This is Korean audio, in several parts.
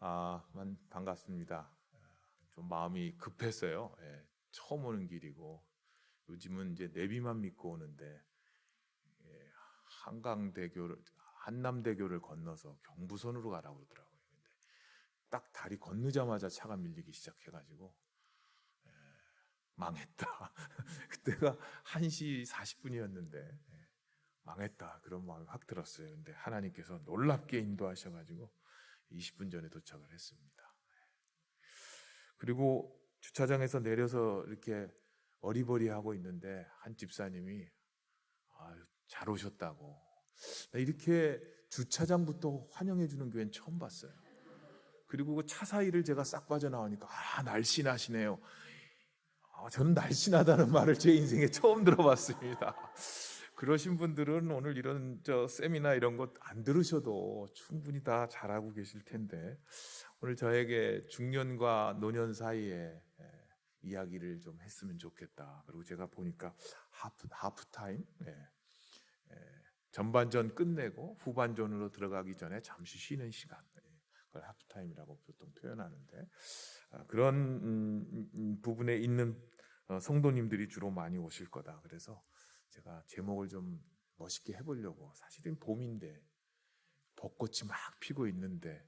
반갑습니다. 좀 마음이 급했어요. 예, 처음 오는 길이고 요즘은 이제 내비만 믿고 오는데 예, 한강대교를 한남대교를 건너서 경부선으로 가라고 그러더라고요. 근데 딱 다리 건너자마자 차가 밀리기 시작해가지고 망했다. 그때가 1시 40분이었는데 망했다 그런 마음이 확 들었어요. 근데 하나님께서 놀랍게 인도하셔가지고 20분 전에 도착을 했습니다. 그리고 주차장에서 내려서 이렇게 어리버리하고 있는데 한 집사님이 잘 오셨다고. 나 이렇게 주차장부터 환영해 주는 교회는 처음 봤어요. 그리고 그 차 사이를 제가 싹 빠져나오니까 날씬하시네요. 저는 날씬하다는 말을 제 인생에 처음 들어봤습니다. 그러신 분들은 오늘 이런 세미나 이런 것 안 들으셔도 충분히 다 잘하고 계실 텐데 오늘 저에게 중년과 노년 사이에 이야기를 좀 했으면 좋겠다. 그리고 제가 보니까 하프타임 전반전 끝내고 후반전으로 들어가기 전에 잠시 쉬는 시간, 그걸 하프타임이라고 보통 표현하는데 그런 부분에 있는 성도님들이 주로 많이 오실 거다. 그래서 제가 제목을 좀 멋있게 해보려고. 사실은 봄인데 벚꽃이 막 피고 있는데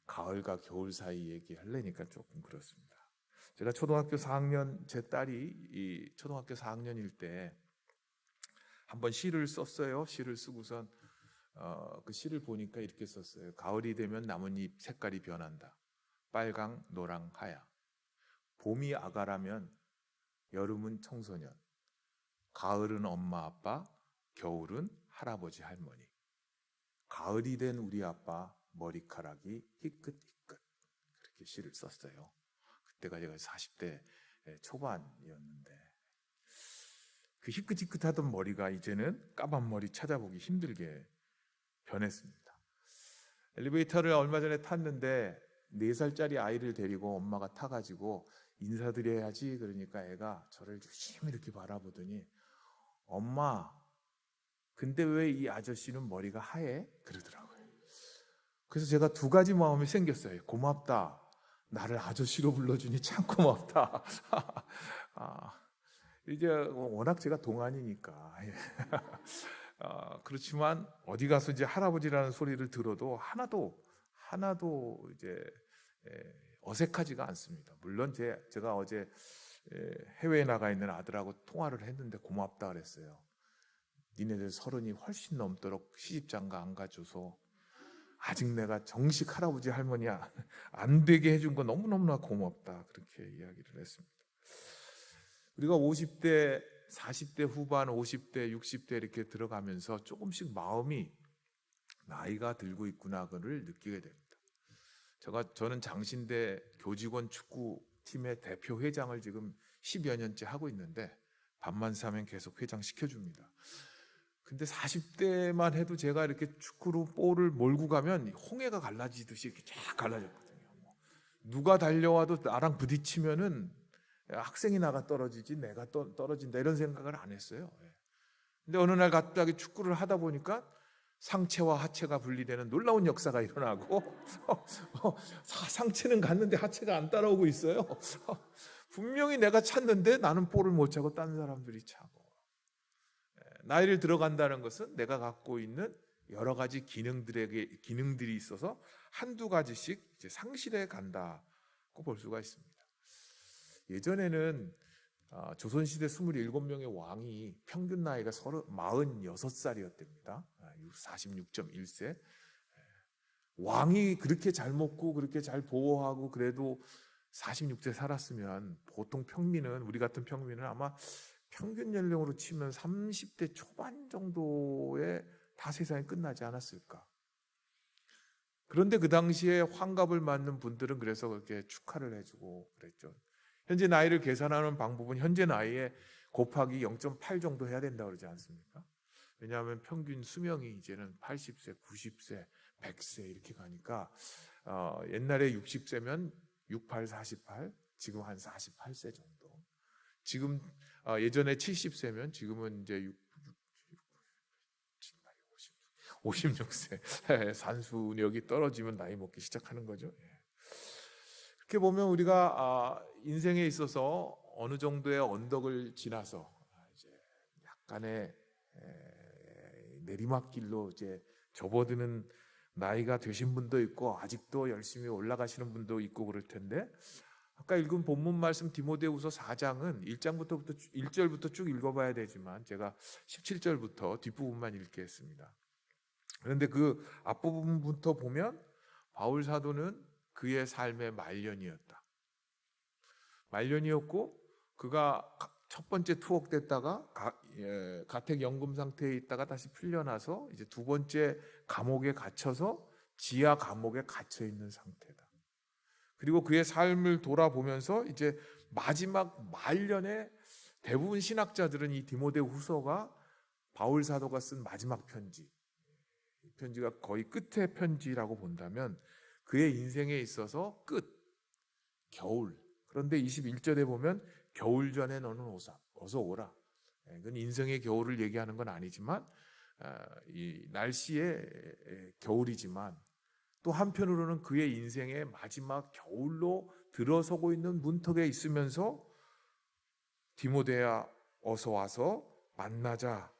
가을과 겨울 사이 얘기하려니까 조금 그렇습니다. 제가 초등학교 4학년, 제 딸이 초등학교 4학년일 때 한번 시를 썼어요. 시를 쓰고선 그 시를 보니까 이렇게 썼어요. 가을이 되면 나뭇잎 색깔이 변한다. 빨강, 노랑, 하야. 봄이 아가라면 여름은 청소년, 가을은 엄마 아빠, 겨울은 할아버지 할머니. 가을이 된 우리 아빠 머리카락이 희끗희끗. 그렇게 시를 썼어요. 그때가 제가 40대 초반이었는데 그 희끗희끗하던 머리가 이제는 까만 머리 찾아보기 힘들게 변했습니다. 엘리베이터를 얼마 전에 탔는데 4살짜리 아이를 데리고 엄마가 타가지고 인사드려야지. 그러니까 애가 저를 유심히 이렇게 바라보더니 엄마, 근데 왜 이 아저씨는 머리가 하얘? 그러더라고요. 그래서 제가 두 가지 마음이 생겼어요. 고맙다. 나를 아저씨로 불러주니 참 고맙다. 이제 워낙 제가 동안이니까. 그렇지만 어디 가서 이제 할아버지라는 소리를 들어도 하나도 이제 어색하지가 않습니다. 물론 제가 어제 해외에 나가 있는 아들하고 통화를 했는데 고맙다 그랬어요. 니네들 30이 훨씬 넘도록 시집장가 안 가줘서 아직 내가 정식 할아버지 할머니 안 되게 해준 거 너무너무나 고맙다. 그렇게 이야기를 했습니다. 우리가 50대, 40대 후반, 50대, 60대 이렇게 들어가면서 조금씩 마음이 나이가 들고 있구나 그를 느끼게 됩니다. 저는 장신대 교직원 축구팀의 대표 회장을 지금 10여 년째 하고 있는데 밤만 새면 계속 회장 시켜줍니다. 근데 40대만 해도 제가 이렇게 축구로 볼을 몰고 가면 홍해가 갈라지듯이 이렇게 쫙 갈라졌거든요. 누가 달려와도 나랑 부딪히면은 학생이 나가 떨어지지 내가 떨어진다 이런 생각을 안 했어요. 근데 어느 날 갑자기 축구를 하다 보니까 상체와 하체가 분리되는 놀라운 역사가 일어나고 상체는 갔는데 하체가 안 따라오고 있어요. 분명히 내가 찼는데 나는 볼을 못 차고 다른 사람들이 차고. 나이를 들어간다는 것은 내가 갖고 있는 여러 가지 기능들이 있어서 한두 가지씩 이제 상실해 간다고 볼 수가 있습니다. 예전에는 조선시대 27명의 왕이 평균 나이가 46살이었답니다. 46.1세. 왕이 그렇게 잘 먹고 그렇게 잘 보호하고 그래도 46세 살았으면 보통 평민은, 우리 같은 평민은 아마 평균 연령으로 치면 30대 초반 정도에 다 세상이 끝나지 않았을까. 그런데 그 당시에 환갑을 맞는 분들은 그래서 그렇게 축하를 해주고 그랬죠. 현재 나이를 계산하는 방법은 현재 나이에 곱하기 0.8 정도 해야 된다고 그러지 않습니까? 왜냐하면 평균 수명이 이제는 80세, 90세, 100세 이렇게 가니까 옛날에 60세면 68, 48, 지금 한 48세 정도. 지금 예전에 70세면 지금은 이제 56세 산수력이 떨어지면 나이 먹기 시작하는 거죠. 이렇게 보면 우리가 인생에 있어서 어느 정도의 언덕을 지나서 이제 약간의 내리막길로 이제 접어드는 나이가 되신 분도 있고 아직도 열심히 올라가시는 분도 있고 그럴 텐데, 아까 읽은 본문 말씀 디모데후서 4장은 1절부터 쭉 읽어봐야 되지만 제가 17절부터 뒷부분만 읽겠습니다. 그런데 그 앞부분부터 보면 바울 사도는 그의 삶의 말년이었고 그가 첫 번째 투옥됐다가 가택 연금 상태에 있다가 다시 풀려나서 이제 두 번째 감옥에 갇혀서 지하 감옥에 갇혀 있는 상태다. 그리고 그의 삶을 돌아보면서 이제 마지막 말년에 대부분 신학자들은 이 디모데후서가 바울 사도가 쓴 마지막 편지, 이 편지가 거의 끝의 편지라고 본다면 그의 인생에 있어서 겨울. 그런데 21절에 보면 겨울 전에 너는 어서 오라. 그건 인생의 겨울을 얘기하는 건 아니지만 이 날씨의 겨울이지만 또 한편으로는 그의 인생의 마지막 겨울로 들어서고 있는 문턱에 있으면서 디모데야 어서 와서 만나자,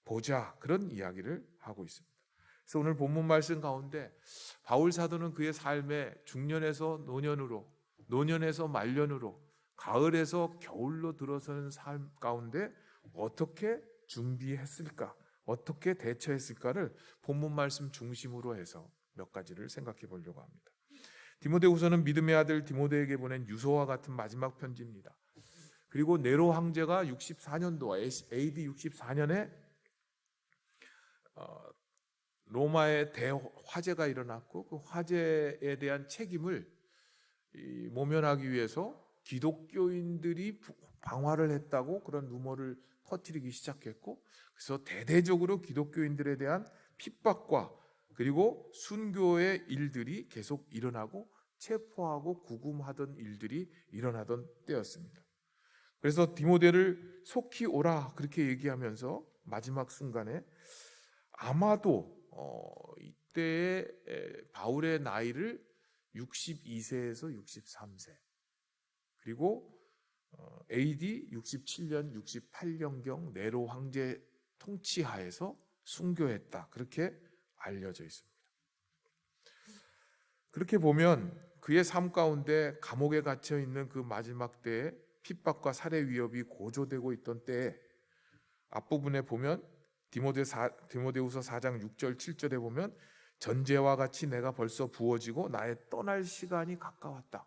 보자, 그런 이야기를 하고 있습니다. 그래서 오늘 본문 말씀 가운데 바울 사도는 그의 삶의 중년에서 노년으로, 노년에서 말년으로, 가을에서 겨울로 들어서는 삶 가운데 어떻게 준비했을까, 어떻게 대처했을까를 본문 말씀 중심으로 해서 몇 가지를 생각해 보려고 합니다. 디모데후서는 믿음의 아들 디모데에게 보낸 유서와 같은 마지막 편지입니다. 그리고 네로 황제가 64년도 AD 64년에 로마의 대화재가 일어났고 그 화재에 대한 책임을 모면하기 위해서 기독교인들이 방화를 했다고 그런 루머를 퍼뜨리기 시작했고, 그래서 대대적으로 기독교인들에 대한 핍박과 그리고 순교의 일들이 계속 일어나고 체포하고 구금하던 일들이 일어나던 때였습니다. 그래서 디모데를 속히 오라 그렇게 얘기하면서 마지막 순간에 아마도 이때의 바울의 나이를 62세에서 63세 그리고 AD 67년 68년경 네로 황제 통치하에서 순교했다 그렇게 알려져 있습니다. 그렇게 보면 그의 삶 가운데 감옥에 갇혀 있는 그 마지막 때에 핍박과 살해 위협이 고조되고 있던 때에 앞부분에 보면 디모데후서 4장 6절 7절에 보면 전제와 같이 내가 벌써 부어지고 나의 떠날 시간이 가까웠다.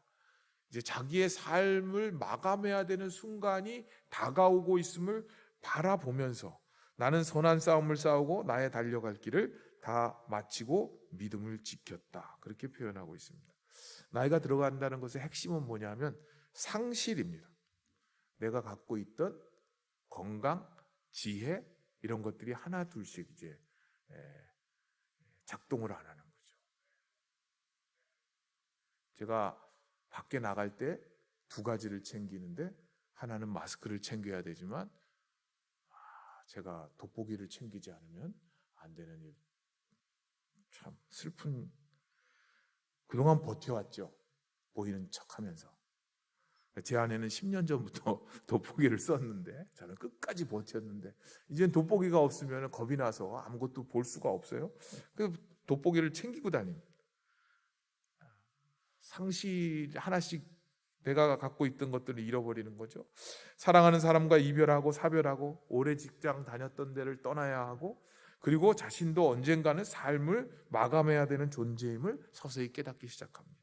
이제 자기의 삶을 마감해야 되는 순간이 다가오고 있음을 바라보면서 나는 선한 싸움을 싸우고 나의 달려갈 길을 다 마치고 믿음을 지켰다. 그렇게 표현하고 있습니다. 나이가 들어간다는 것의 핵심은 뭐냐면 상실입니다. 내가 갖고 있던 건강, 지혜 이런 것들이 하나 둘씩 이제 작동을 안 하는 거죠. 제가 밖에 나갈 때 두 가지를 챙기는데 하나는 마스크를 챙겨야 되지만 제가 돋보기를 챙기지 않으면 안 되는 일. 참 슬픈, 그동안 버텨왔죠. 보이는 척하면서. 제 아내는 10년 전부터 돋보기를 썼는데 저는 끝까지 버텼는데 이제는 돋보기가 없으면 겁이 나서 아무것도 볼 수가 없어요. 그래서 돋보기를 챙기고 다닙니다. 상실 하나씩 내가 갖고 있던 것들을 잃어버리는 거죠. 사랑하는 사람과 이별하고 사별하고 오래 직장 다녔던 데를 떠나야 하고 그리고 자신도 언젠가는 삶을 마감해야 되는 존재임을 서서히 깨닫기 시작합니다.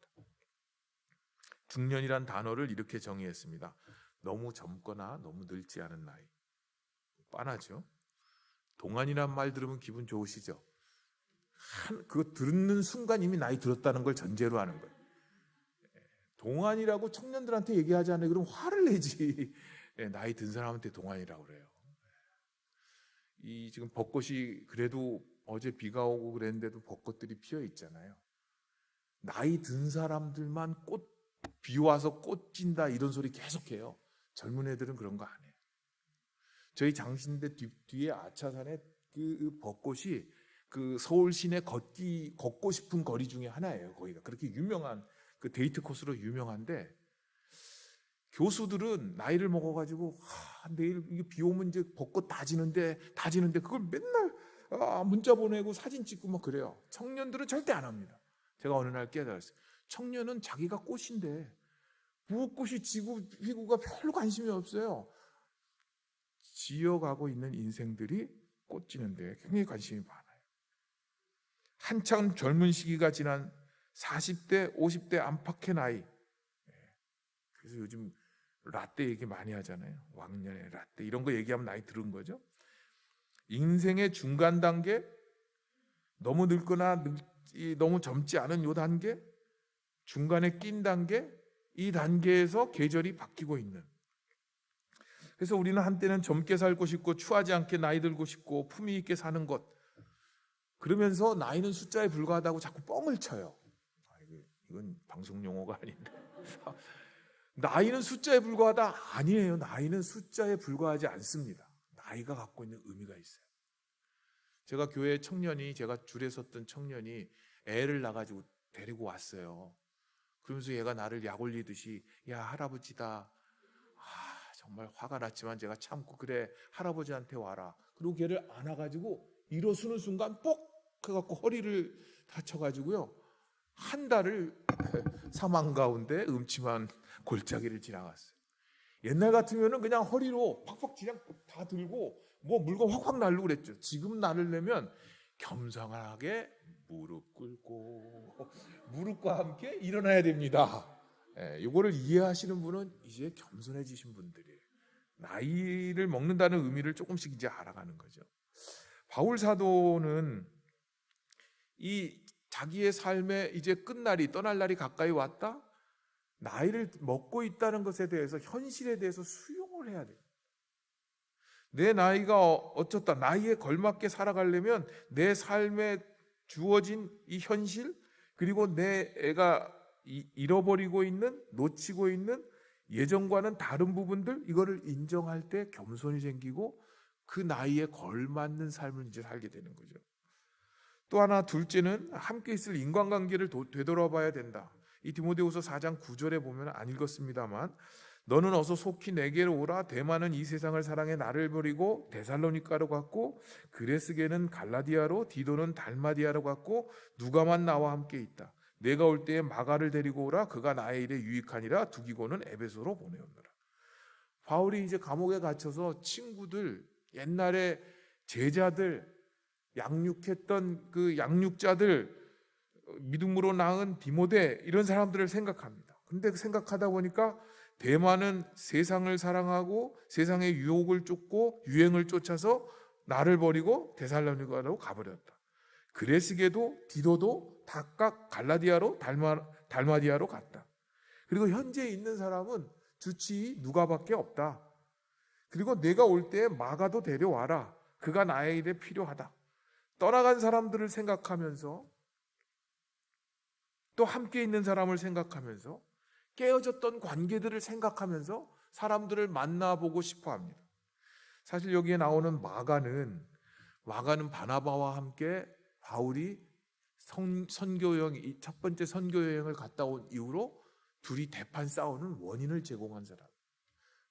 중년이란 단어를 이렇게 정의했습니다. 너무 젊거나 너무 늙지 않은 나이. 빤하죠. 동안이란 말 들으면 기분 좋으시죠? 그거 듣는 순간 이미 나이 들었다는 걸 전제로 하는 거예요. 동안이라고 청년들한테 얘기하지 않아요. 그럼 화를 내지. 나이 든 사람한테 동안이라고 그래요. 이 지금 벚꽃이 그래도 어제 비가 오고 그랬는데도 벚꽃들이 피어 있잖아요. 나이 든 사람들만 비 와서 꽃 진다 이런 소리 계속해요. 젊은 애들은 그런 거 안 해요. 저희 장신대 뒤에 아차산에 그 벚꽃이 그 서울 시내 걷고 싶은 거리 중에 하나예요. 거기가 그렇게 유명한 그 데이트 코스로 유명한데 교수들은 나이를 먹어가지고 내일 이게 비 오면 이제 벚꽃 다 지는데 그걸 맨날 문자 보내고 사진 찍고 막 그래요. 청년들은 절대 안 합니다. 제가 어느 날 깨달았어요. 청년은 자기가 꽃인데 무엇꽃이 지고 피고가 별로 관심이 없어요. 지어가고 있는 인생들이 꽃 지는데 굉장히 관심이 많아요. 한창 젊은 시기가 지난 40대, 50대 안팎의 나이. 그래서 요즘 라떼 얘기 많이 하잖아요. 왕년의 라떼 이런 거 얘기하면 나이 들은 거죠. 인생의 중간 단계, 너무 늙거나 너무 젊지 않은 요 단계, 중간에 낀 단계, 이 단계에서 계절이 바뀌고 있는. 그래서 우리는 한때는 젊게 살고 싶고 추하지 않게 나이 들고 싶고 품위 있게 사는 것, 그러면서 나이는 숫자에 불과하다고 자꾸 뻥을 쳐요. 이건 방송 용어가 아닌데 나이는 숫자에 불과하다? 아니에요. 나이는 숫자에 불과하지 않습니다. 나이가 갖고 있는 의미가 있어요. 제가 교회 청년이, 제가 줄에 섰던 청년이 애를 낳아가지고 데리고 왔어요. 그러면서 얘가 나를 약 올리듯이 야 할아버지다. 정말 화가 났지만 제가 참고 그래 할아버지한테 와라. 그리고 걔를 안아가지고 일어서는 순간 뽁 해갖고 허리를 다쳐가지고요. 한 달을 사망 가운데 음침한 골짜기를 지나갔어요. 옛날 같으면은 그냥 허리로 팍팍 그냥 다 들고 뭐 물건 확확 날르고 그랬죠. 지금 나르려면 겸손하게 무릎 꿇고 무릎과 함께 일어나야 됩니다. 이거를 이해하시는 분은 이제 겸손해지신 분들이에요. 나이를 먹는다는 의미를 조금씩 이제 알아가는 거죠. 바울 사도는 이 자기의 삶의 이제 끝날이, 떠날 날이 가까이 왔다. 나이를 먹고 있다는 것에 대해서, 현실에 대해서 수용을 해야 돼요. 내 나이가 어쩌다, 나이에 걸맞게 살아가려면 내 삶에 주어진 이 현실, 그리고 내 애가 잃어버리고 있는, 놓치고 있는 예전과는 다른 부분들, 이거를 인정할 때 겸손이 생기고 그 나이에 걸맞는 삶을 이제 살게 되는 거죠. 또 하나, 둘째는 함께 있을 인간관계를 되돌아봐야 된다. 이 디모데후서 4장 9절에 보면 안 읽었습니다만, 너는 어서 속히 내게로 오라. 데마는 이 세상을 사랑해 나를 버리고 데살로니가로 갔고, 그레스게는 갈라디아로, 디도는 달마디아로 갔고, 누가만 나와 함께 있다. 내가 올 때에 마가를 데리고 오라. 그가 나의 일에 유익하니라. 두기고는 에베소로 보내었노라. 바울이 이제 감옥에 갇혀서 친구들, 옛날에 제자들, 양육했던 그 양육자들, 믿음으로 낳은 디모데, 이런 사람들을 생각합니다. 근데 생각하다 보니까 데마는 세상을 사랑하고 세상의 유혹을 쫓고 유행을 쫓아서 나를 버리고 데살로니가로 가버렸다. 그레스게도 디도도 각각 갈라디아로 달마디아로 갔다. 그리고 현재 있는 사람은 주치 누가밖에 없다. 그리고 내가 올 때 마가도 데려와라. 그가 나의 일에 필요하다. 떠나간 사람들을 생각하면서, 또 함께 있는 사람을 생각하면서, 깨어졌던 관계들을 생각하면서 사람들을 만나보고 싶어 합니다. 사실 여기에 나오는 마가는 바나바와 함께 바울이 선교여행, 첫 번째 선교여행을 갔다 온 이후로 둘이 대판 싸우는 원인을 제공한 사람.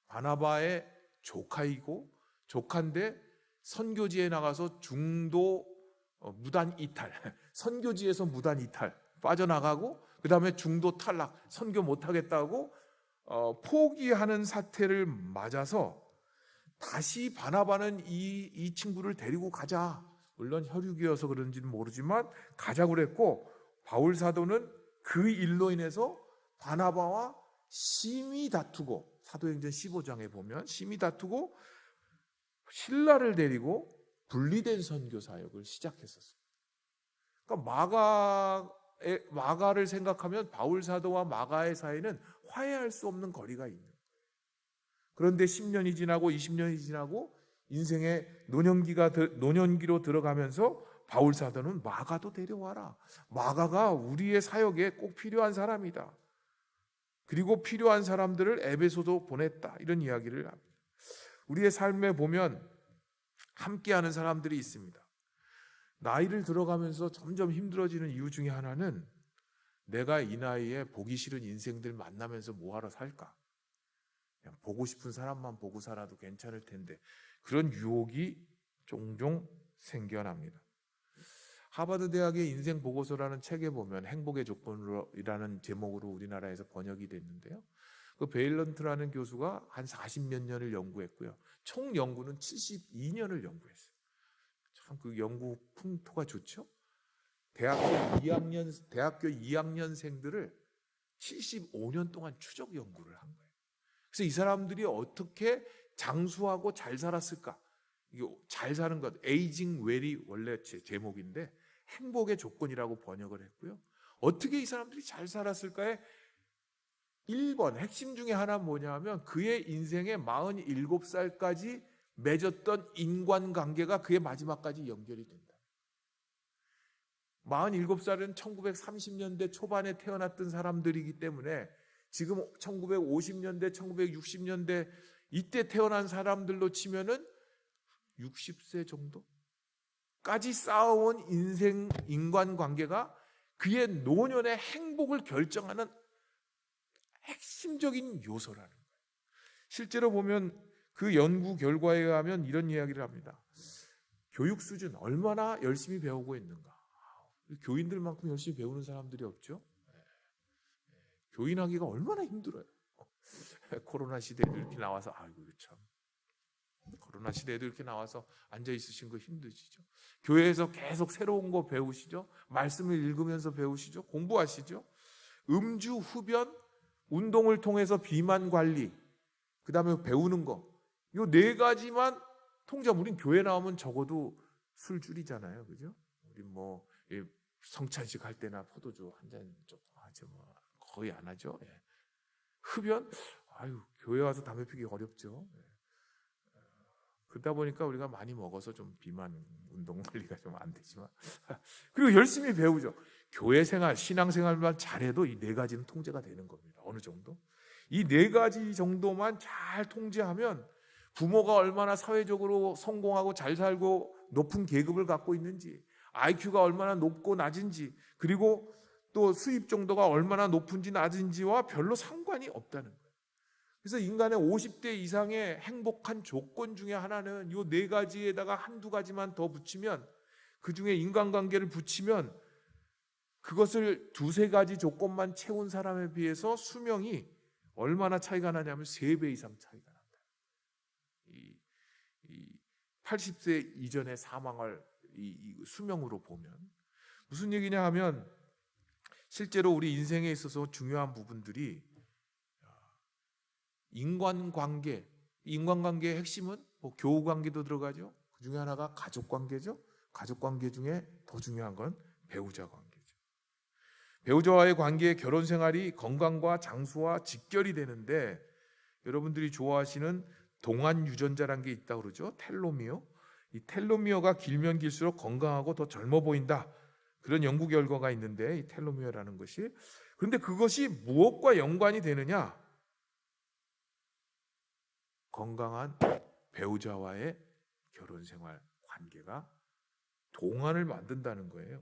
바나바의 조카이고, 조카인데 선교지에 나가서 중도 무단 이탈, 선교지에서 무단 이탈 빠져나가고, 그 다음에 중도 탈락, 선교 못하겠다고 포기하는 사태를 맞아서 다시 바나바는 이 친구를 데리고 가자. 물론 혈육이어서 그런지는 모르지만 가자고 그랬고, 바울 사도는 그 일로 인해서 바나바와 심히 다투고, 사도행전 15장에 보면 심히 다투고 실라를 데리고 분리된 선교 사역을 시작했었어요. 그러니까 마가를 생각하면 바울 사도와 마가의 사이는 화해할 수 없는 거리가 있는 거예요. 그런데 10년이 지나고 20년이 지나고 인생의 노년기로 들어가면서 바울 사도는 마가도 데려와라. 마가가 우리의 사역에 꼭 필요한 사람이다. 그리고 필요한 사람들을 에베소도 보냈다. 이런 이야기를 합니다. 우리의 삶에 보면 함께하는 사람들이 있습니다. 나이를 들어가면서 점점 힘들어지는 이유 중에 하나는 내가 이 나이에 보기 싫은 인생들 만나면서 뭐하러 살까? 그냥 보고 싶은 사람만 보고 살아도 괜찮을 텐데, 그런 유혹이 종종 생겨납니다. 하버드 대학의 인생 보고서라는 책에 보면 행복의 조건이라는 제목으로 우리나라에서 번역이 됐는데요. 그 베일런트라는 교수가 한 40몇 년을 연구했고요. 총 연구는 72년을 연구했어요. 참 그 연구 풍토가 좋죠. 대학교 2학년생들을 75년 동안 추적 연구를 한 거예요. 그래서 이 사람들이 어떻게 장수하고 잘 살았을까? 이게 잘 사는 것, 에이징 웰이 원래 제목인데 행복의 조건이라고 번역을 했고요. 어떻게 이 사람들이 잘 살았을까에 1번 핵심 중에 하나 뭐냐면 그의 인생의 47살까지 맺었던 인간관계가 그의 마지막까지 연결이 된다. 47살은 1930년대 초반에 태어났던 사람들이기 때문에 지금 1950년대, 1960년대 이때 태어난 사람들로 치면은 60세 정도까지 쌓아온 인생 인간관계가 그의 노년의 행복을 결정하는 핵심적인 요소라는 거예요. 실제로 보면 그 연구 결과에 의하면 이런 이야기를 합니다. 교육 수준 얼마나 열심히 배우고 있는가. 교인들만큼 열심히 배우는 사람들이 없죠. 교인하기가 얼마나 힘들어요. 코로나 시대에도 이렇게 나와서 아이고 참 코로나 시대에도 이렇게 나와서 앉아 있으신 거 힘드시죠? 교회에서 계속 새로운 거 배우시죠? 말씀을 읽으면서 배우시죠? 공부하시죠? 음주, 흡연, 운동을 통해서 비만 관리, 그 다음에 배우는 거, 이 네 가지만 통제하면 우린 교회 나오면 적어도 술줄이잖아요, 그죠? 우리 뭐 성찬식 할 때나 포도주 한 잔 조금 하죠, 뭐 거의 안 하죠. 예. 흡연, 아유 교회 와서 담배 피기 어렵죠. 예. 그러다 보니까 우리가 많이 먹어서 좀 비만 운동 관리가 좀 안 되지만 그리고 열심히 배우죠. 교회 생활, 신앙 생활만 잘해도 이 네 가지는 통제가 되는 겁니다. 어느 정도? 이 네 가지 정도만 잘 통제하면 부모가 얼마나 사회적으로 성공하고 잘 살고 높은 계급을 갖고 있는지, IQ가 얼마나 높고 낮은지, 그리고 또 수입 정도가 얼마나 높은지 낮은지와 별로 상관이 없다는 거예요. 그래서 인간의 50대 이상의 행복한 조건 중에 하나는 이 네 가지에다가 한두 가지만 더 붙이면, 그 중에 인간관계를 붙이면 그것을 두세 가지 조건만 채운 사람에 비해서 수명이 얼마나 차이가 나냐면 3배 이상 차이가 난다. 이 80세 이전의 사망을 이 수명으로 보면 무슨 얘기냐 하면 실제로 우리 인생에 있어서 중요한 부분들이 인간관계의 핵심은 뭐 교우관계도 들어가죠. 그 중에 하나가 가족관계죠. 가족관계 중에 더 중요한 건 배우자 관계죠. 배우자와의 관계의 결혼 생활이 건강과 장수와 직결이 되는데, 여러분들이 좋아하시는 동안 유전자란 게 있다고 그러죠. 텔로미어. 이 텔로미어가 길면 길수록 건강하고 더 젊어 보인다. 그런 연구 결과가 있는데, 이 텔로미어라는 것이, 그런데 그것이 무엇과 연관이 되느냐? 건강한 배우자와의 결혼 생활 관계가 동안을 만든다는 거예요.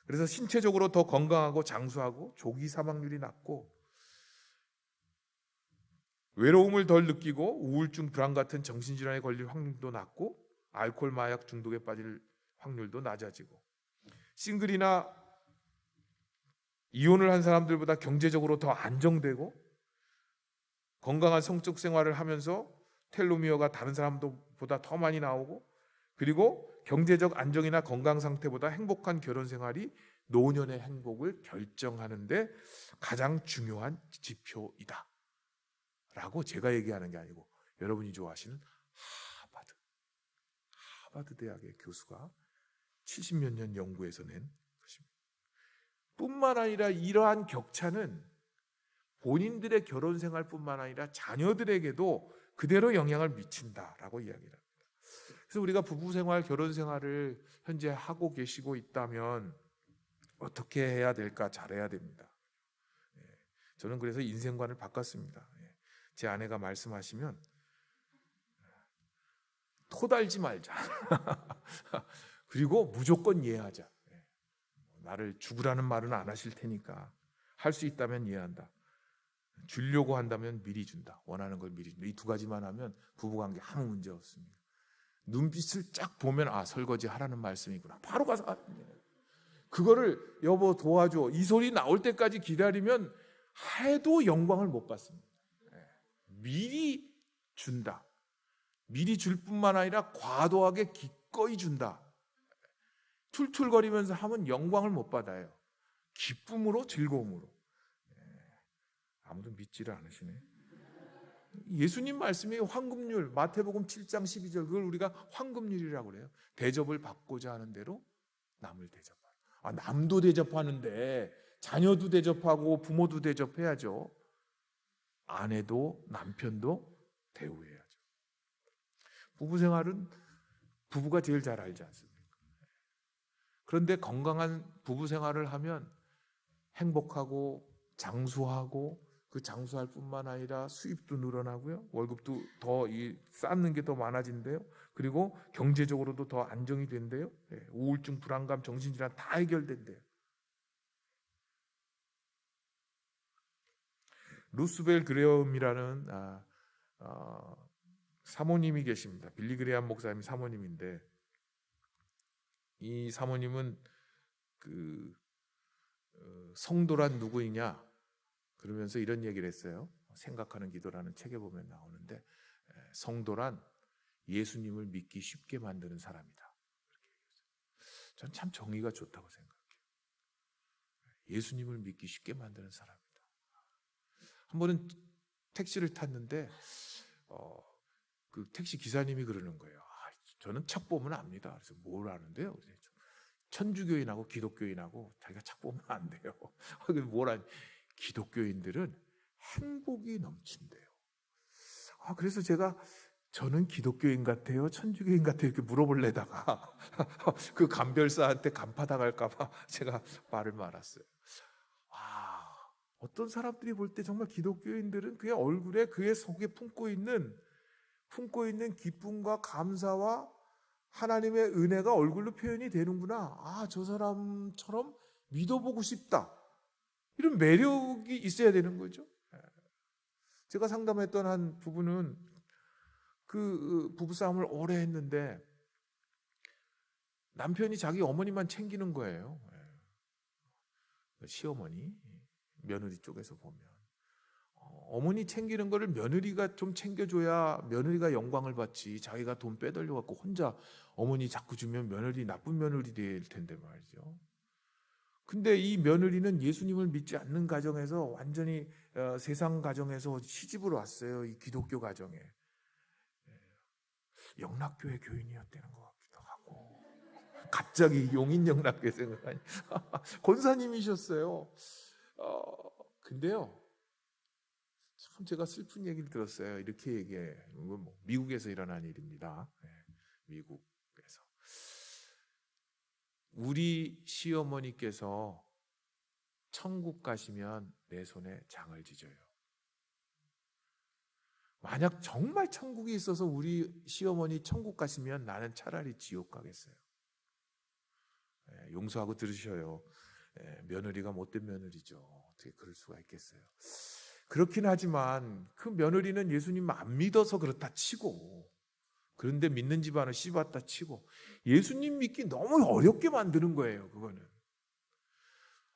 그래서 신체적으로 더 건강하고 장수하고 조기 사망률이 낮고 외로움을 덜 느끼고 우울증, 불안 같은 정신질환에 걸릴 확률도 낮고 알코올, 마약 중독에 빠질 확률도 낮아지고, 싱글이나 이혼을 한 사람들보다 경제적으로 더 안정되고 건강한 성적 생활을 하면서 텔로미어가 다른 사람들보다 더 많이 나오고, 그리고 경제적 안정이나 건강 상태보다 행복한 결혼 생활이 노년의 행복을 결정하는데 가장 중요한 지표이다 라고 제가 얘기하는 게 아니고 여러분이 좋아하시는 하버드 대학의 교수가 70몇 년 연구해서 낸 것입니다. 뿐만 아니라 이러한 격차는 본인들의 결혼 생활뿐만 아니라 자녀들에게도 그대로 영향을 미친다라고 이야기를 합니다. 그래서 우리가 부부 생활, 결혼 생활을 현재 하고 계시고 있다면 어떻게 해야 될까? 잘해야 됩니다. 저는 그래서 인생관을 바꿨습니다. 제 아내가 말씀하시면 토달지 말자. 그리고 무조건 이해하자. 나를 죽으라는 말은 안 하실 테니까 할 수 있다면 이해한다. 주려고 한다면 미리 준다. 원하는 걸 미리 준다. 이 두 가지만 하면 부부관계 아무 문제 없습니다. 눈빛을 쫙 보면 설거지 하라는 말씀이구나. 바로 가서 그거를 여보 도와줘. 이 소리 나올 때까지 기다리면 해도 영광을 못 받습니다. 미리 준다. 미리 줄 뿐만 아니라 과도하게 기꺼이 준다. 툴툴거리면서 하면 영광을 못 받아요. 기쁨으로 즐거움으로. 아무도 믿지를 않으시네. 예수님 말씀이 황금률, 마태복음 7장 12절, 그걸 우리가 황금률이라고 그래요. 대접을 받고자 하는 대로 남을 대접하라. 남도 대접하는데 자녀도 대접하고 부모도 대접해야죠. 아내도 남편도 대우해야죠. 부부 생활은 부부가 제일 잘 알지 않습니까? 그런데 건강한 부부 생활을 하면 행복하고 장수하고, 그 장수할 뿐만 아니라 수입도 늘어나고요, 월급도 더 쌓는 게 더 많아진대요. 그리고 경제적으로도 더 안정이 된대요. 우울증, 불안감, 정신질환 다 해결된대요. 루스벨 그레엄이라는 사모님이 계십니다. 빌리 그레엄 목사님 사모님인데, 이 사모님은 성도란 누구이냐 그러면서 이런 얘기를 했어요. 생각하는 기도라는 책에 보면 나오는데, 성도란 예수님을 믿기 쉽게 만드는 사람이다. 전 참 정의가 좋다고 생각해요. 예수님을 믿기 쉽게 만드는 사람이다. 한 번은 택시를 탔는데 그 택시 기사님이 그러는 거예요. 저는 책 보면 압니다. 그래서 뭘 아는데요? 천주교인하고 기독교인하고 자기가 책 보면 안 돼요. 뭘 아니? 기독교인들은 행복이 넘친대요. 그래서 저는 기독교인 같아요, 천주교인 같아요, 이렇게 물어볼래다가 그 감별사한테 간파당할까봐 제가 말을 말았어요. 어떤 사람들이 볼 때 정말 기독교인들은 그의 얼굴에, 그의 속에 품고 있는 기쁨과 감사와 하나님의 은혜가 얼굴로 표현이 되는구나. 저 사람처럼 믿어보고 싶다. 이런 매력이 있어야 되는 거죠. 제가 상담했던 한 부부는 그 부부싸움을 오래 했는데 남편이 자기 어머니만 챙기는 거예요. 시어머니, 며느리 쪽에서 보면 어머니 챙기는 거를 며느리가 좀 챙겨줘야 며느리가 영광을 받지, 자기가 돈 빼돌려갖고 혼자 어머니 자꾸 주면 며느리 나쁜 며느리 될 텐데 말이죠. 근데 이 며느리는 예수님을 믿지 않는 가정에서 완전히 세상 가정에서 시집을 왔어요. 이 기독교 가정에. 영락교회 교인이었다는 것 같기도 하고, 갑자기 용인영락교회 생각하니 권사님이셨어요. 근데요, 참 제가 슬픈 얘기를 들었어요. 이렇게 얘기해. 미국에서 일어난 일입니다. 미국에서 우리 시어머니께서 천국 가시면 내 손에 장을 지져요. 만약 정말 천국이 있어서 우리 시어머니 천국 가시면 나는 차라리 지옥 가겠어요. 용서하고 들으셔요. 며느리가 못된 며느리죠. 어떻게 그럴 수가 있겠어요. 그렇긴 하지만 그 며느리는 예수님 안 믿어서 그렇다 치고, 그런데 믿는 집안을 씹었다 치고, 예수님 믿기 너무 어렵게 만드는 거예요. 그거는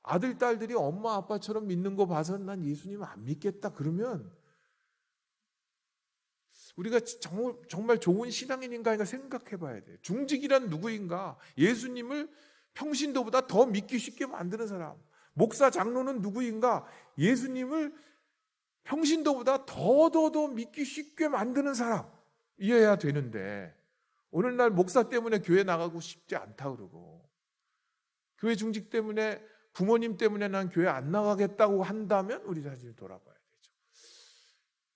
아들 딸들이 엄마 아빠처럼 믿는 거 봐서 난 예수님 안 믿겠다 그러면 우리가 정말 좋은 신앙인인가 생각해 봐야 돼요. 중직이란 누구인가? 예수님을 평신도보다 더 믿기 쉽게 만드는 사람. 목사 장로는 누구인가? 예수님을 평신도보다 더 믿기 쉽게 만드는 사람이어야 되는데, 오늘날 목사 때문에 교회 나가고 싶지 않다 그러고, 교회 중직 때문에, 부모님 때문에 난 교회 안 나가겠다고 한다면 우리 자신을 돌아봐야 되죠.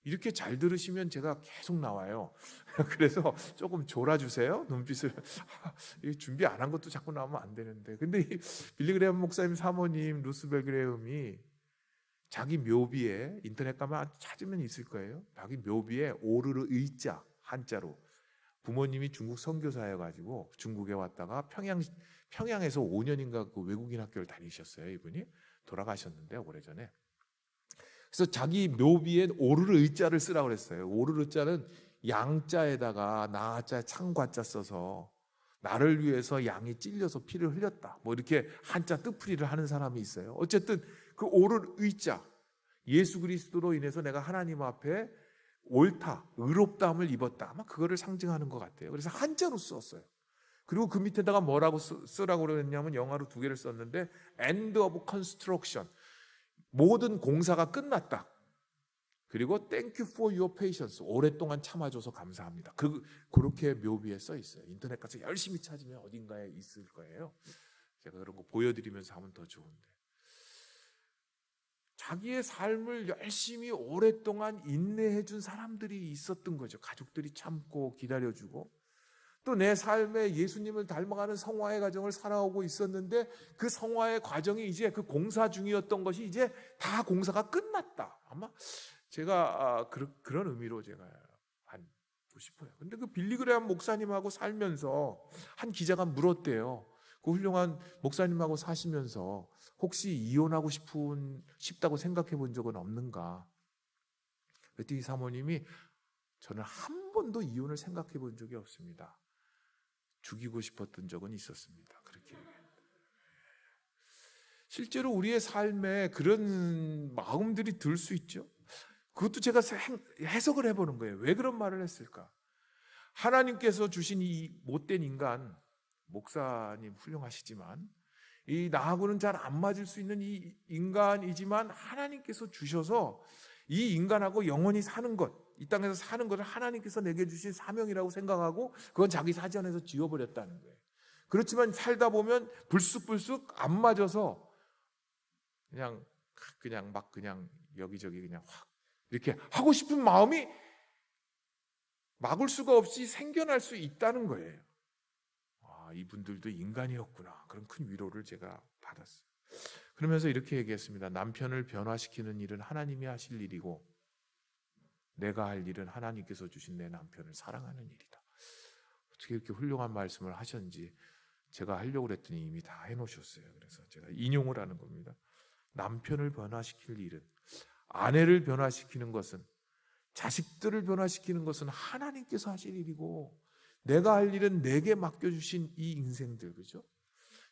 이렇게 잘 들으시면 제가 계속 나와요. 그래서 조금 졸아주세요. 눈빛을. 준비 안 한 것도 자꾸 나오면 안 되는데. 근데 이 빌리 그레엄 목사님 사모님 루스벨 그레엄이 자기 묘비에, 인터넷 가면 찾으면 있을 거예요. 자기 묘비에 오르르 의자 한자로, 부모님이 중국 선교사여가지고 중국에 왔다가 평양에서 5년인가 그 외국인 학교를 다니셨어요. 이분이 돌아가셨는데 오래전에. 그래서 자기 묘비에 오르르 의자를 쓰라고 그랬어요. 오르르 의자는 양자에다가 나자 창과자 써서 나를 위해서 양이 찔려서 피를 흘렸다. 뭐 이렇게 한자 뜻풀이를 하는 사람이 있어요. 어쨌든 그 오르르 의자, 예수 그리스도로 인해서 내가 하나님 앞에 옳다, 의롭다함을 입었다. 아마 그거를 상징하는 것 같아요. 그래서 한자로 썼어요. 그리고 그 밑에다가 뭐라고 쓰라고 그랬냐면 영어로 2개를 썼는데 End of construction. 모든 공사가 끝났다. 그리고 Thank you for your patience. 오랫동안 참아줘서 감사합니다. 그렇게 묘비에 써 있어요. 인터넷 가서 열심히 찾으면 어딘가에 있을 거예요. 제가 그런 거 보여드리면서 하면 더 좋은데. 자기의 삶을 열심히 오랫동안 인내해 준 사람들이 있었던 거죠. 가족들이 참고 기다려주고 또 내 삶에 예수님을 닮아가는 성화의 과정을 살아오고 있었는데 그 성화의 과정이 이제 그 공사 중이었던 것이 이제 다 공사가 끝났다. 아마 제가 그런 의미로 제가 하고 싶어요. 근데 그 빌리그레함 목사님하고 살면서 한 기자가 물었대요. 그 훌륭한 목사님하고 사시면서 혹시 이혼하고 싶다고 생각해 본 적은 없는가? 그랬더니 이 사모님이 저는 한 번도 이혼을 생각해 본 적이 없습니다. 죽이고 싶었던 적은 있었습니다. 그렇게 얘기했어요. 실제로 우리의 삶에 그런 마음들이 들 수 있죠. 그것도 제가 해석을 해보는 거예요. 왜 그런 말을 했을까? 하나님께서 주신 이 못된 인간, 목사님 훌륭하시지만 이 나하고는 잘 안 맞을 수 있는 이 인간이지만 하나님께서 주셔서 이 인간하고 영원히 사는 것, 이 땅에서 사는 것을 하나님께서 내게 주신 사명이라고 생각하고 그건 자기 사전에서 지워버렸다는 거예요. 그렇지만 살다 보면 불쑥불쑥 안 맞아서 그냥 여기저기 그냥 확 이렇게 하고 싶은 마음이 막을 수가 없이 생겨날 수 있다는 거예요. 이분들도 인간이었구나. 그런 큰 위로를 제가 받았어요. 그러면서 이렇게 얘기했습니다. 남편을 변화시키는 일은 하나님이 하실 일이고 내가 할 일은 하나님께서 주신 내 남편을 사랑하는 일이다. 어떻게 이렇게 훌륭한 말씀을 하셨는지 제가 하려고 했더니 이미 다 해놓으셨어요. 그래서 제가 인용을 하는 겁니다. 남편을 변화시킬 일은, 아내를 변화시키는 것은, 자식들을 변화시키는 것은 하나님께서 하실 일이고 내가 할 일은 내게 맡겨주신 이 인생들, 그죠?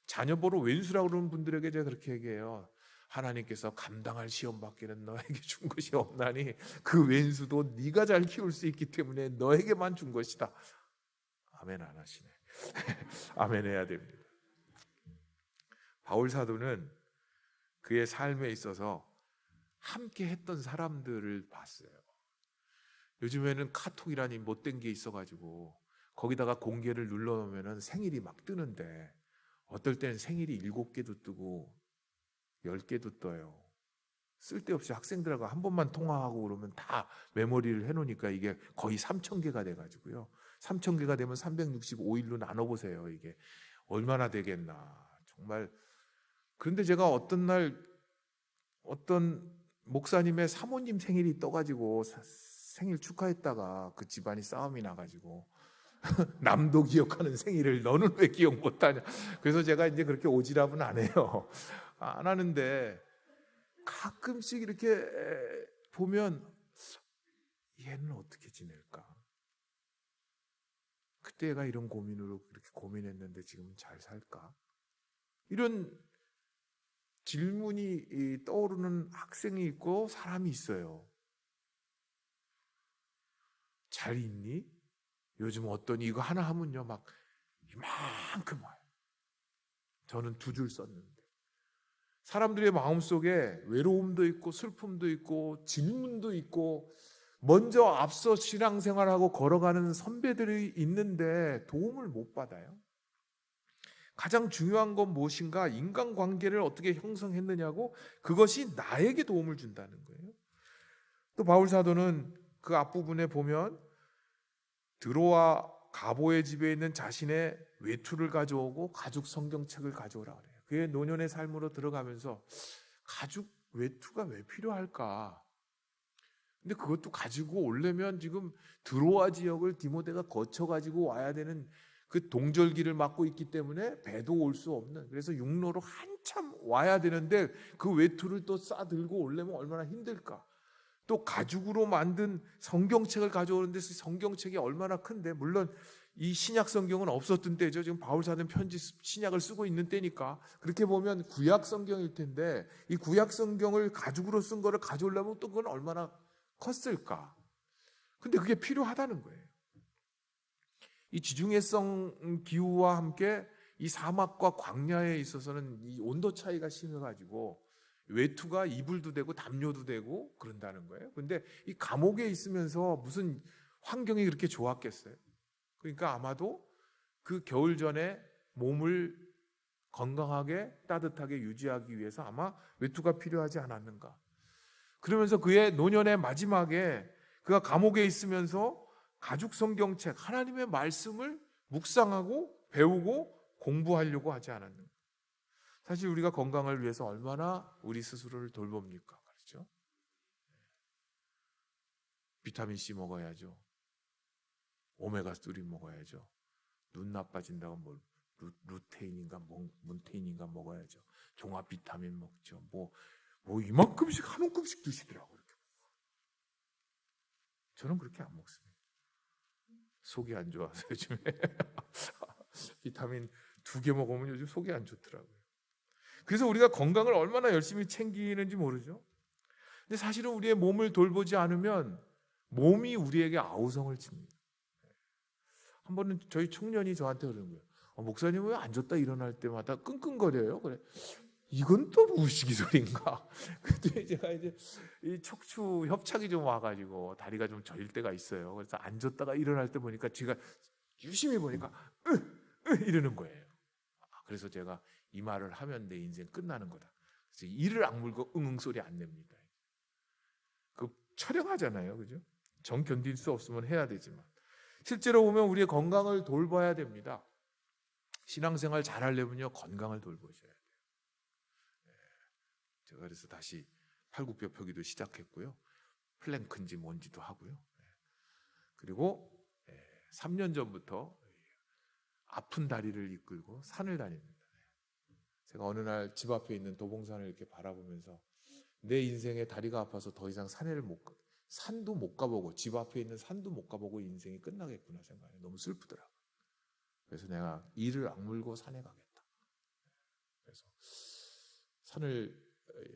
자녀 보러 왼수라고 그러는 분들에게 제가 그렇게 얘기해요. 하나님께서 감당할 시험 밖에는 너에게 준 것이 없나니 그 왼수도 네가 잘 키울 수 있기 때문에 너에게만 준 것이다. 아멘 안 하시네. 아멘 해야 됩니다. 바울 사도는 그의 삶에 있어서 함께 했던 사람들을 봤어요. 요즘에는 카톡이라니 못된 게 있어가지고 거기다가 공개를 눌러놓으면 생일이 막 뜨는데 어떨 때는 생일이 7개도 뜨고 10개도 떠요. 쓸데없이 학생들하고 한 번만 통화하고 그러면 다 메모리를 해놓으니까 이게 거의 3,000개가 돼가지고요. 3,000개가 되면 365일로 나눠보세요. 이게 얼마나 되겠나. 정말. 그런데 제가 어떤 날 어떤 목사님의 사모님 생일이 떠가지고 생일 축하했다가 그 집안이 싸움이 나가지고 남도 기억하는 생일을 너는 왜 기억 못하냐. 그래서 제가 이제 그렇게 오지랖은 안 해요. 안 하는데 가끔씩 이렇게 보면 얘는 어떻게 지낼까? 그때 얘가 이런 고민으로 그렇게 고민했는데 지금 잘 살까? 이런 질문이 떠오르는 학생이 있고 사람이 있어요. 잘 있니? 요즘 어떤 이거 하나 하면요 막 이만큼 와요. 저는 2줄 썼는데 사람들의 마음속에 외로움도 있고 슬픔도 있고 질문도 있고 먼저 앞서 신앙생활하고 걸어가는 선배들이 있는데 도움을 못 받아요. 가장 중요한 건 무엇인가? 인간관계를 어떻게 형성했느냐고, 그것이 나에게 도움을 준다는 거예요. 또 바울 사도는 그 앞부분에 보면 드로아 가보의 집에 있는 자신의 외투를 가져오고 가죽 성경책을 가져오라 그래요. 그의 노년의 삶으로 들어가면서 가죽 외투가 왜 필요할까? 근데 그것도 가지고 오려면 지금 드로아 지역을 디모데가 거쳐가지고 와야 되는 그 동절기를 맞고 있기 때문에 배도 올 수 없는, 그래서 육로로 한참 와야 되는데 그 외투를 또 싸들고 오려면 얼마나 힘들까. 또 가죽으로 만든 성경책을 가져오는데 성경책이 얼마나 큰데, 물론 이 신약 성경은 없었던 때죠. 지금 바울 사도는 편지 신약을 쓰고 있는 때니까 그렇게 보면 구약 성경일 텐데, 이 구약 성경을 가죽으로 쓴 거를 가져오려면 또 그건 얼마나 컸을까. 근데 그게 필요하다는 거예요. 이 지중해성 기후와 함께 이 사막과 광야에 있어서는 이 온도 차이가 심해가지고 외투가 이불도 되고 담요도 되고 그런다는 거예요. 근데 이 감옥에 있으면서 무슨 환경이 그렇게 좋았겠어요? 그러니까 아마도 그 겨울 전에 몸을 건강하게 따뜻하게 유지하기 위해서 아마 외투가 필요하지 않았는가. 그러면서 그의 노년의 마지막에 그가 감옥에 있으면서 가죽 성경책 하나님의 말씀을 묵상하고 배우고 공부하려고 하지 않았는가. 사실 우리가 건강을 위해서 얼마나 우리 스스로를 돌봅니까? 그렇죠? 비타민C 먹어야죠. 오메가3 먹어야죠. 눈 나빠진다고 뭐 루테인인가 문테인인가 먹어야죠. 종합 비타민 먹죠. 뭐 이만큼씩 한 움큼씩 드시더라고요. 저는 그렇게 안 먹습니다. 속이 안 좋아서 요즘에 비타민 2개 먹으면 요즘 속이 안 좋더라고요. 그래서 우리가 건강을 얼마나 열심히 챙기는지 모르죠. 근데 사실은 우리의 몸을 돌보지 않으면 몸이 우리에게 아우성을 칩니다. 한 번은 저희 청년이 저한테 그러는 거예요. 목사님 왜 앉았다 일어날 때마다 끙끙거려요? 그래. 이건 또 무식이소리인가? 그때 제가 이제 이 척추 협착이 좀 와가지고 다리가 좀 저릴 때가 있어요. 그래서 앉았다가 일어날 때 보니까 제가 유심히 보니까 이러는 거예요. 그래서 제가 이 말을 하면 내 인생 끝나는 거다. 그래서 이를 악물고 응응 소리 안 냅니다. 그 촬영하잖아요, 그죠? 정 견딜 수 없으면 해야 되지만 실제로 보면 우리의 건강을 돌봐야 됩니다. 신앙생활 잘하려면요 건강을 돌보셔야 돼요. 제가 그래서 다시 팔굽혀 펴기도 시작했고요. 플랭크인지 뭔지도 하고요. 그리고 3년 전부터 아픈 다리를 이끌고 산을 다닙니다. 제가 어느 날 집 앞에 있는 도봉산을 이렇게 바라보면서 내 인생에 다리가 아파서 더 이상 산도 못 가보고 집 앞에 있는 산도 못 가보고 인생이 끝나겠구나 생각해요. 너무 슬프더라고요. 그래서 내가 이를 악물고 산에 가겠다. 그래서 산을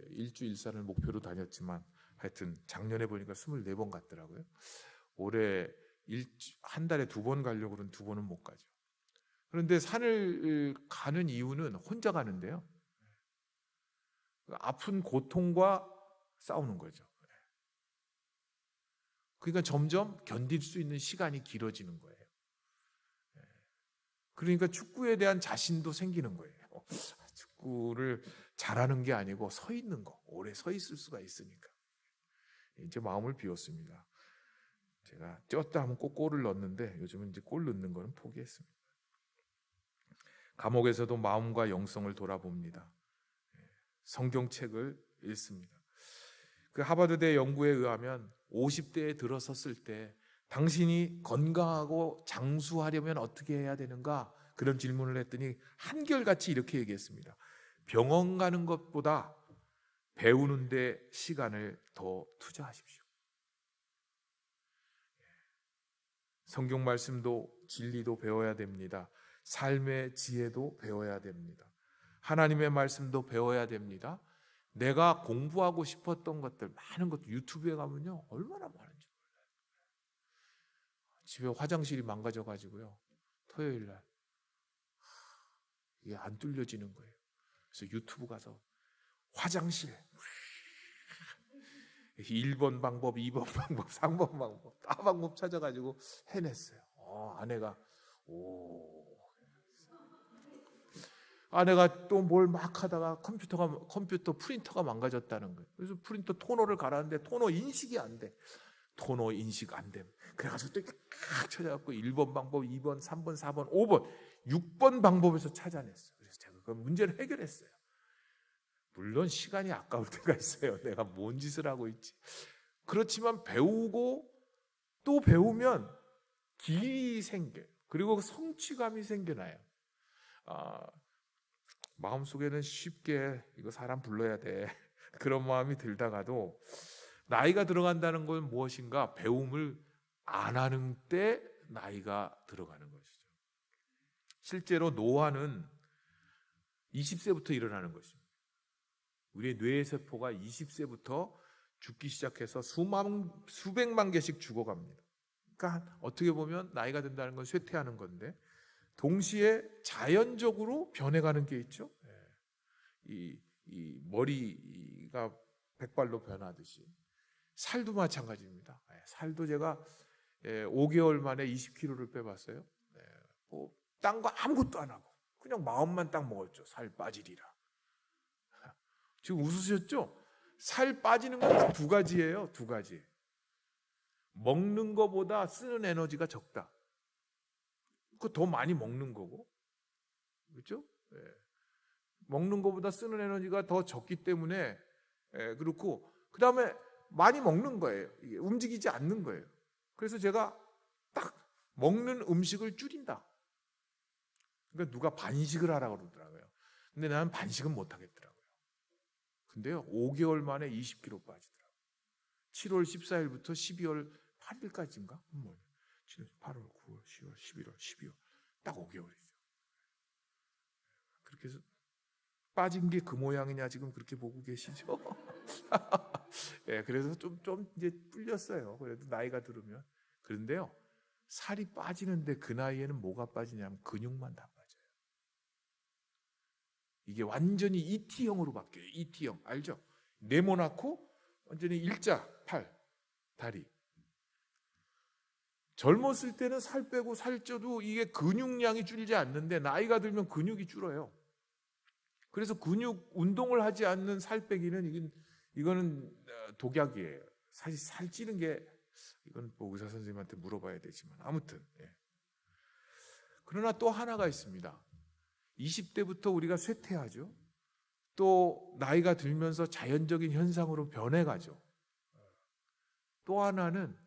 일주일산을 목표로 다녔지만 하여튼 작년에 보니까 24번 갔더라고요. 올해 한 달에 2번 가려고 그러면 2번은 못 가죠. 그런데 산을 가는 이유는 혼자 가는데요. 아픈 고통과 싸우는 거죠. 그러니까 점점 견딜 수 있는 시간이 길어지는 거예요. 그러니까 축구에 대한 자신도 생기는 거예요. 축구를 잘하는 게 아니고 서 있는 거, 오래 서 있을 수가 있으니까. 이제 마음을 비웠습니다. 제가 뛰었다 하면 꼭 골을 넣었는데 요즘은 이제 골 넣는 거는 포기했습니다. 감옥에서도 마음과 영성을 돌아봅니다. 성경책을 읽습니다. 그 하버드대 연구에 의하면 50대에 들어섰을 때 당신이 건강하고 장수하려면 어떻게 해야 되는가? 그런 질문을 했더니 한결같이 이렇게 얘기했습니다. 병원 가는 것보다 배우는 데 시간을 더 투자하십시오. 성경 말씀도 진리도 배워야 됩니다. 삶의 지혜도 배워야 됩니다. 하나님의 말씀도 배워야 됩니다. 내가 공부하고 싶었던 것들 많은 것들 유튜브에 가면요 얼마나 많은지 몰라요. 집에 화장실이 망가져가지고요 토요일 날 이게 안 뚫려지는 거예요. 그래서 유튜브 가서 화장실 1번 방법, 2번 방법, 3번 방법 다 방법 찾아가지고 해냈어요. 아내가 아내가 또 뭘 막 하다가 컴퓨터 프린터가 망가졌다는 거예요. 그래서 프린터 토너를 갈았는데 토너 인식이 안 돼. 토너 인식 안 돼. 그래가지고 또 이렇게 막 찾아갖고 1번 방법, 2번, 3번, 4번, 5번, 6번 방법에서 찾아냈어요. 그래서 제가 그 문제를 해결했어요. 물론 시간이 아까울 때가 있어요. 내가 뭔 짓을 하고 있지. 그렇지만 배우고 또 배우면 길이 생겨요. 그리고 성취감이 생겨나요. 마음속에는 쉽게 이거 사람 불러야 돼 그런 마음이 들다가도 나이가 들어간다는 건 무엇인가? 배움을 안 하는 때 나이가 들어가는 것이죠. 실제로 노화는 20세부터 일어나는 것입니다. 우리의 뇌세포가 20세부터 죽기 시작해서 수백만 개씩 죽어갑니다. 그러니까 어떻게 보면 나이가 든다는 건 쇠퇴하는 건데 동시에 자연적으로 변해가는 게 있죠. 이 머리가 백발로 변하듯이 살도 마찬가지입니다. 살도 제가 5개월 만에 20kg를 빼봤어요. 딴 거 아무것도 안 하고 그냥 마음만 딱 먹었죠. 살 빠지리라. 지금 웃으셨죠? 살 빠지는 건 두 가지예요. 두 가지. 먹는 거보다 쓰는 에너지가 적다. 그 더 많이 먹는 거고, 그렇죠? 먹는 거보다 쓰는 에너지가 더 적기 때문에 그렇고, 그 다음에 많이 먹는 거예요. 이게 움직이지 않는 거예요. 그래서 제가 딱 먹는 음식을 줄인다. 그러니까 누가 반식을 하라고 그러더라고요. 근데 나는 반식은 못 하겠더라고요. 근데요, 5개월 만에 20kg 빠지더라고요. 7월 14일부터 12월 8일까지인가? 7월, 8월, 9월, 10월, 11월, 12월. 딱 5개월이죠. 그렇게 해서 빠진 게 그 모양이냐 지금 그렇게 보고 계시죠? 그래서 좀 이제 불렸어요. 그래도 나이가 들으면. 그런데요, 살이 빠지는데 그 나이에는 뭐가 빠지냐면 근육만 다 빠져요. 이게 완전히 ET형으로 바뀌어요. ET형 알죠? 네모나고 완전히 일자 팔, 다리. 젊었을 때는 살 빼고 살 쪄도 이게 근육량이 줄지 않는데 나이가 들면 근육이 줄어요. 그래서 근육 운동을 하지 않는 살 빼기는 이거는 독약이에요. 사실 살 찌는 게 이건 뭐 의사 선생님한테 물어봐야 되지만 아무튼 그러나 또 하나가 있습니다. 20대부터 우리가 쇠퇴하죠. 또 나이가 들면서 자연적인 현상으로 변해가죠. 또 하나는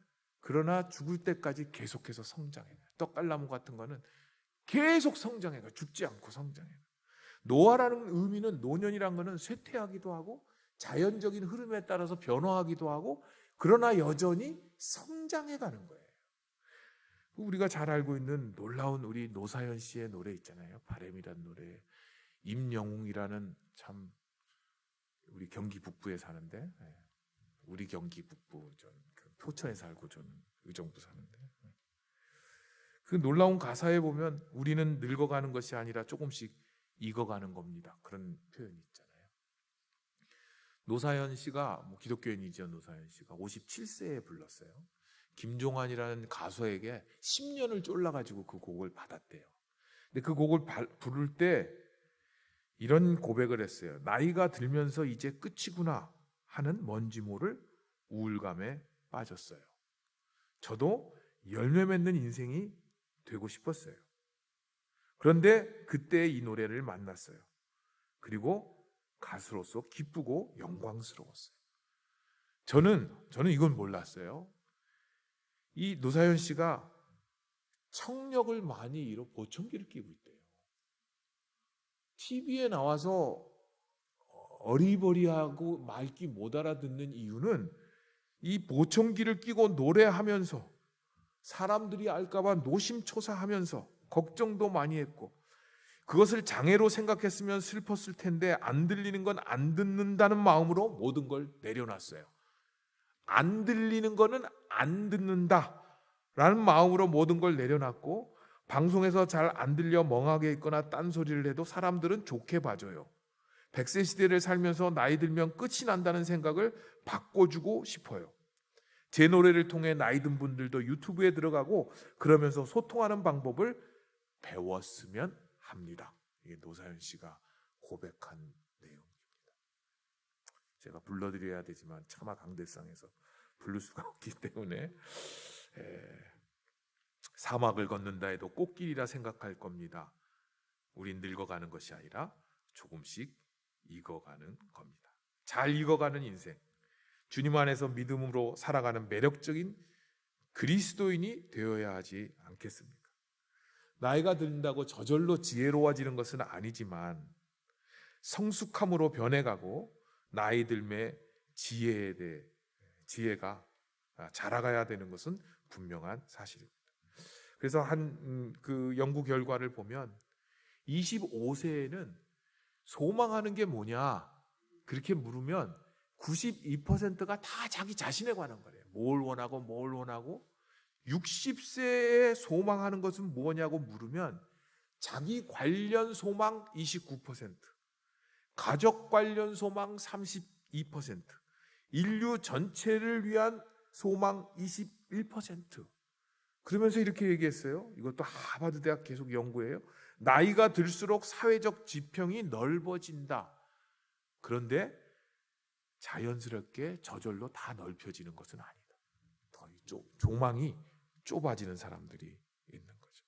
그러나 죽을 때까지 계속해서 성장해요. 떡갈나무 같은 거는 계속 성장해요. 죽지 않고 성장해요. 노화라는 의미는 노년이란 거는 쇠퇴하기도 하고 자연적인 흐름에 따라서 변화하기도 하고 그러나 여전히 성장해가는 거예요. 우리가 잘 알고 있는 놀라운 우리 노사연 씨의 노래 있잖아요. 바람이란 노래. 임영웅이라는 참 우리 경기 북부에 사는데 우리 경기 북부 표천에 살고 저는 의정부 사는데 그 놀라운 가사에 보면 우리는 늙어가는 것이 아니라 조금씩 익어가는 겁니다. 그런 표현이 있잖아요. 노사연 씨가 기독교인이죠. 노사연 씨가 57세에 불렀어요. 김종환이라는 가수에게 10년을 쫄라가지고 그 곡을 받았대요. 근데 그 곡을 부를 때 이런 고백을 했어요. 나이가 들면서 이제 끝이구나 하는 뭔지 모를 우울감에 빠졌어요. 저도 열매 맺는 인생이 되고 싶었어요. 그런데 그때 이 노래를 만났어요. 그리고 가수로서 기쁘고 영광스러웠어요. 저는 이건 몰랐어요. 이 노사연 씨가 청력을 많이 잃어 보청기를 끼고 있대요. TV에 나와서 어리버리하고 말귀 못 알아듣는 이유는 이 보청기를 끼고 노래하면서 사람들이 알까봐 노심초사하면서 걱정도 많이 했고 그것을 장애로 생각했으면 슬펐을 텐데 안 들리는 건 안 듣는다는 마음으로 모든 걸 내려놨어요. 안 들리는 거는 안 듣는다라는 마음으로 모든 걸 내려놨고 방송에서 잘 안 들려 멍하게 있거나 딴소리를 해도 사람들은 좋게 봐줘요. 100세 시대를 살면서 나이 들면 끝이 난다는 생각을 바꿔주고 싶어요. 제 노래를 통해 나이 든 분들도 유튜브에 들어가고 그러면서 소통하는 방법을 배웠으면 합니다. 이게 노사연 씨가 고백한 내용입니다. 제가 불러드려야 되지만 차마 강대상에서 부를 수가 없기 때문에 사막을 걷는다 해도 꽃길이라 생각할 겁니다. 우린 늙어가는 것이 아니라 조금씩 익어가는 겁니다. 잘 익어가는 인생, 주님 안에서 믿음으로 살아가는 매력적인 그리스도인이 되어야 하지 않겠습니까? 나이가 든다고 저절로 지혜로워지는 것은 아니지만 성숙함으로 변해가고 나이 들매 지혜가 자라가야 되는 것은 분명한 사실입니다. 그래서 그 연구 결과를 보면 25세에는 소망하는 게 뭐냐 그렇게 물으면 92%가 다 자기 자신에 관한 거래요. 뭘 원하고 60세에 소망하는 것은 뭐냐고 물으면 자기 관련 소망 29%, 가족 관련 소망 32%, 인류 전체를 위한 소망 21%. 그러면서 이렇게 얘기했어요. 이것도 하버드 대학 계속 연구예요. 나이가 들수록 사회적 지평이 넓어진다. 그런데 자연스럽게 저절로 다 넓혀지는 것은 아니다. 더 조망이 좁아지는 사람들이 있는 거죠.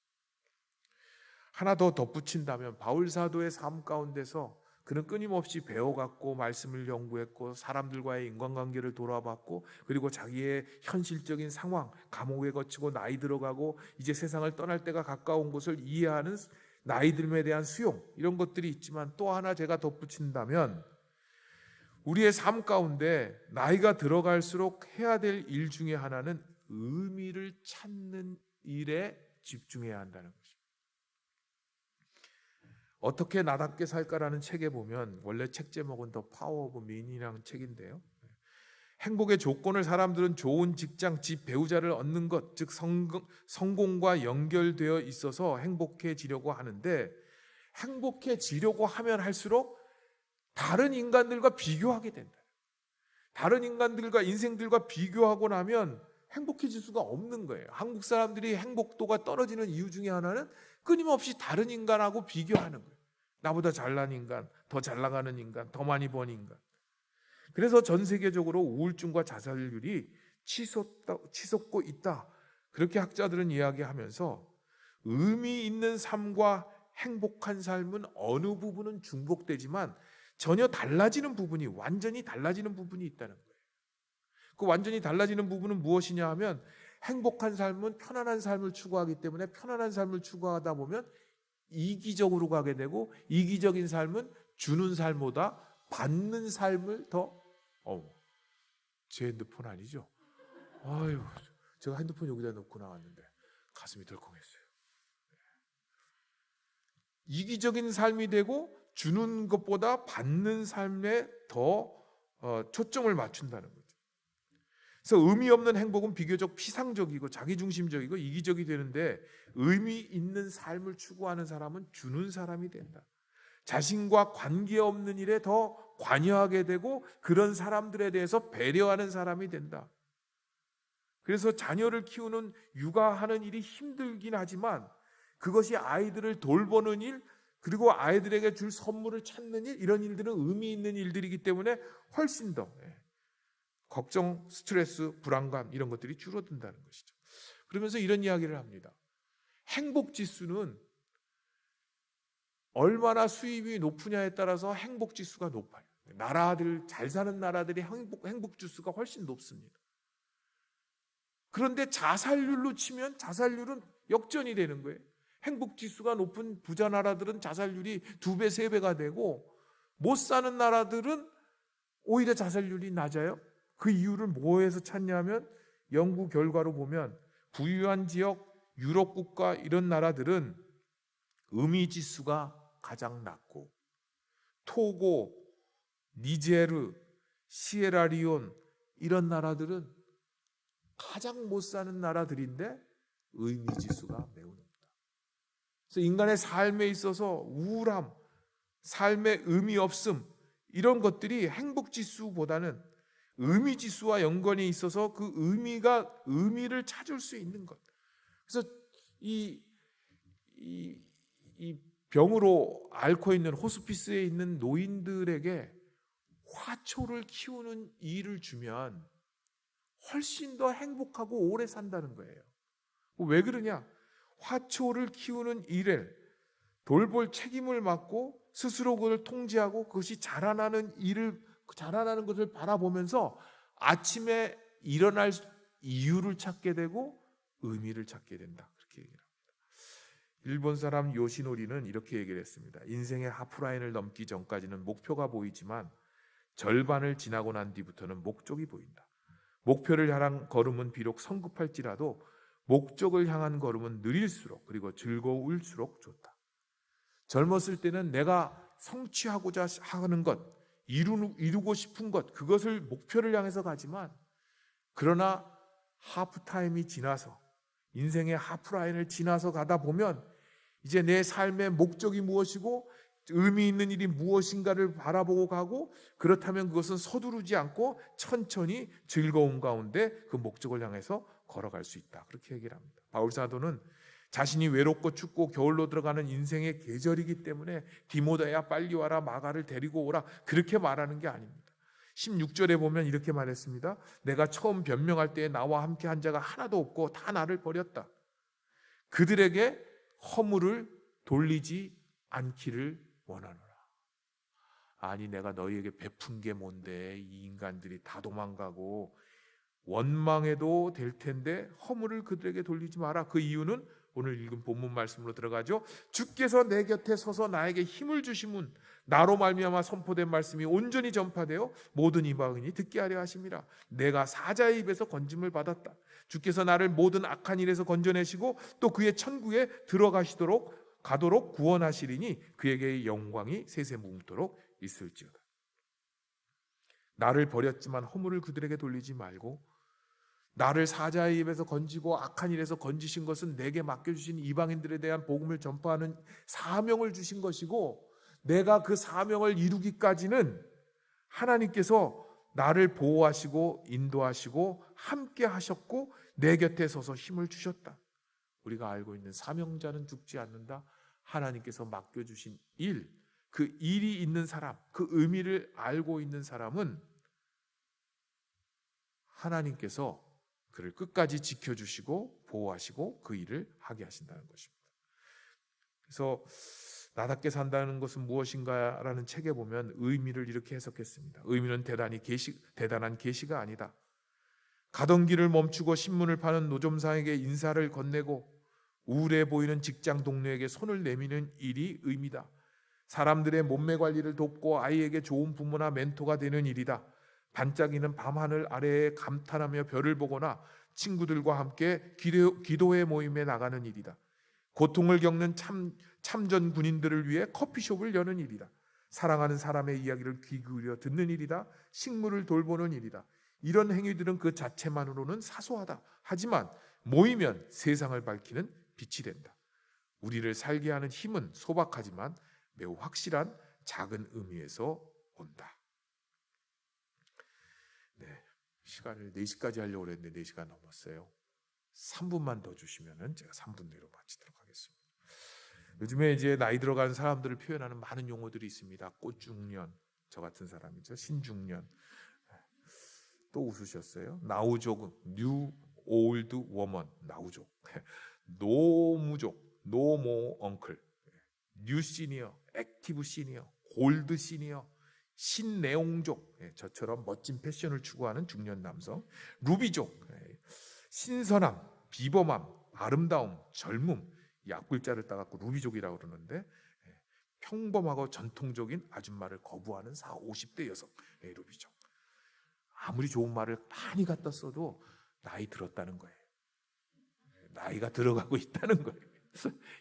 하나 더 덧붙인다면 바울 사도의 삶 가운데서 그는 끊임없이 배워갔고 말씀을 연구했고 사람들과의 인간관계를 돌아봤고 그리고 자기의 현실적인 상황, 감옥에 거치고 나이 들어가고 이제 세상을 떠날 때가 가까운 것을 이해하는 나이 들음에 대한 수용, 이런 것들이 있지만 또 하나 제가 덧붙인다면 우리의 삶 가운데 나이가 들어갈수록 해야 될 일 중에 하나는 의미를 찾는 일에 집중해야 한다는 것입니다. 어떻게 나답게 살까라는 책에 보면, 원래 책 제목은 더 파워 오브 미닝이라는 책인데요, 행복의 조건을 사람들은 좋은 직장, 집, 배우자를 얻는 것, 즉 성공과 연결되어 있어서 행복해지려고 하는데, 행복해지려고 하면 할수록 다른 인간들과 비교하게 된다. 다른 인간들과 인생들과 비교하고 나면 행복해질 수가 없는 거예요. 한국 사람들이 행복도가 떨어지는 이유 중에 하나는 끊임없이 다른 인간하고 비교하는 거예요. 나보다 잘난 인간, 더 잘 나가는 인간, 더 많이 번 인간. 그래서 전 세계적으로 우울증과 자살률이 치솟고 있다. 그렇게 학자들은 이야기하면서 의미 있는 삶과 행복한 삶은 어느 부분은 중복되지만 전혀 달라지는 부분이, 완전히 달라지는 부분이 있다는 거예요. 그 완전히 달라지는 부분은 무엇이냐 하면, 행복한 삶은 편안한 삶을 추구하기 때문에 편안한 삶을 추구하다 보면 이기적으로 가게 되고, 이기적인 삶은 주는 삶보다 받는 삶을 더 제 핸드폰 아니죠? 아유, 제가 핸드폰 여기다 놓고 나왔는데 가슴이 덜컹했어요. 이기적인 삶이 되고 주는 것보다 받는 삶에 더 초점을 맞춘다는 거죠. 그래서 의미 없는 행복은 비교적 피상적이고 자기중심적이고 이기적이 되는데, 의미 있는 삶을 추구하는 사람은 주는 사람이 된다. 자신과 관계없는 일에 더 관여하게 되고 그런 사람들에 대해서 배려하는 사람이 된다. 그래서 자녀를 키우는, 육아하는 일이 힘들긴 하지만 그것이 아이들을 돌보는 일, 그리고 아이들에게 줄 선물을 찾는 일, 이런 일들은 의미 있는 일들이기 때문에 훨씬 더 걱정, 스트레스, 불안감 이런 것들이 줄어든다는 것이죠. 그러면서 이런 이야기를 합니다. 행복지수는 얼마나 수입이 높으냐에 따라서 행복지수가 높아요. 나라들, 잘 사는 나라들이 행복지수가 훨씬 높습니다. 그런데 자살률로 치면 자살률은 역전이 되는 거예요. 행복지수가 높은 부자 나라들은 자살률이 2배, 3배가 되고, 못 사는 나라들은 오히려 자살률이 낮아요. 그 이유를 뭐에서 찾냐면, 연구 결과로 보면 부유한 지역, 유럽 국가 이런 나라들은 의미지수가 가장 낮고, 토고, 니제르, 시에라리온 이런 나라들은 가장 못 사는 나라들인데 의미지수가 매우 높다. 그래서 인간의 삶에 있어서 우울함, 삶의 의미 없음, 이런 것들이 행복지수보다는 의미지수와 연관이 있어서 그 의미를 찾을 수 있는 것. 그래서 이 병으로 앓고 있는, 호스피스에 있는 노인들에게 화초를 키우는 일을 주면 훨씬 더 행복하고 오래 산다는 거예요. 왜 그러냐? 화초를 키우는 일을 돌볼 책임을 맡고 스스로 그걸 통제하고 그것이 자라나는 것을 바라보면서 아침에 일어날 이유를 찾게 되고 의미를 찾게 된다. 그렇게 얘기합니다. 일본 사람 요시노리는 이렇게 얘기를 했습니다. 인생의 하프라인을 넘기 전까지는 목표가 보이지만 절반을 지나고 난 뒤부터는 목적이 보인다. 목표를 향한 걸음은 비록 성급할지라도 목적을 향한 걸음은 느릴수록 그리고 즐거울수록 좋다. 젊었을 때는 내가 성취하고자 하는 것, 이루고 싶은 것, 그것을 목표를 향해서 가지만, 그러나 하프타임이 지나서 인생의 하프라인을 지나서 가다 보면 이제 내 삶의 목적이 무엇이고 의미 있는 일이 무엇인가를 바라보고 가고, 그렇다면 그것은 서두르지 않고 천천히 즐거움 가운데 그 목적을 향해서 걸어갈 수 있다. 그렇게 얘기를 합니다. 바울 사도는 자신이 외롭고 춥고 겨울로 들어가는 인생의 계절이기 때문에 디모데야 빨리 와라, 마가를 데리고 오라, 그렇게 말하는 게 아닙니다. 16절에 보면 이렇게 말했습니다. 내가 처음 변명할 때에 나와 함께 한 자가 하나도 없고 다 나를 버렸다. 그들에게 허물을 돌리지 않기를 원하노라. 아니, 내가 너희에게 베푼 게 뭔데 이 인간들이 다 도망가고 원망해도 될 텐데 허물을 그들에게 돌리지 마라. 그 이유는 오늘 읽은 본문 말씀으로 들어가죠. 주께서 내 곁에 서서 나에게 힘을 주심은 나로 말미암아 선포된 말씀이 온전히 전파되어 모든 이방인이 듣게 하려 하심이라. 내가 사자의 입에서 건짐을 받았다. 주께서 나를 모든 악한 일에서 건져내시고 또 그의 천국에 가도록 구원하시리니 그에게의 영광이 세세무궁토록 있을지어다. 나를 버렸지만 허물을 그들에게 돌리지 말고, 나를 사자의 입에서 건지고 악한 일에서 건지신 것은 내게 맡겨주신 이방인들에 대한 복음을 전파하는 사명을 주신 것이고, 내가 그 사명을 이루기까지는 하나님께서 나를 보호하시고 인도하시고 함께 하셨고 내 곁에 서서 힘을 주셨다. 우리가 알고 있는 사명자는 죽지 않는다. 하나님께서 맡겨주신 일, 그 일이 있는 사람, 그 의미를 알고 있는 사람은 하나님께서 그를 끝까지 지켜주시고 보호하시고 그 일을 하게 하신다는 것입니다. 그래서 나답게 산다는 것은 무엇인가라는 책에 보면 의미를 이렇게 해석했습니다. 의미는 대단한 계시가 아니다. 가던 길을 멈추고 신문을 파는 노점상에게 인사를 건네고 우울해 보이는 직장 동료에게 손을 내미는 일이 의미다. 사람들의 몸매 관리를 돕고 아이에게 좋은 부모나 멘토가 되는 일이다. 반짝이는 밤하늘 아래에 감탄하며 별을 보거나 친구들과 함께 기도회 모임에 나가는 일이다. 고통을 겪는 참전 군인들을 위해 커피숍을 여는 일이다. 사랑하는 사람의 이야기를 귀 기울여 듣는 일이다. 식물을 돌보는 일이다. 이런 행위들은 그 자체만으로는 사소하다. 하지만 모이면 세상을 밝히는 빛이 된다. 우리를 살게 하는 힘은 소박하지만 매우 확실한 작은 의미에서 온다. 네, 시간을 4시까지 하려고 했는데 4시간 넘었어요. 3분만 더 주시면 제가 3분 내로 마치도록 하겠습니다. 요즘에 이제 나이 들어간 사람들을 표현하는 많은 용어들이 있습니다. 꽃중년, 저 같은 사람이죠. 신중년. 또 웃으셨어요? 나우족, 뉴 올드 워먼, 나우족. 노무족, 노모 엉클, 뉴 시니어, 액티브 시니어, 골드 시니어, 신내용족, 저처럼 멋진 패션을 추구하는 중년 남성, 루비족, 신선함, 비범함, 아름다움, 젊음, 이 앞글자를 따갖고 루비족이라고 그러는데, 평범하고 전통적인 아줌마를 거부하는 40, 50대 여성, 루비족. 아무리 좋은 말을 많이 갖다 써도 나이 들었다는 거예요. 나이가 들어가고 있다는 거예요.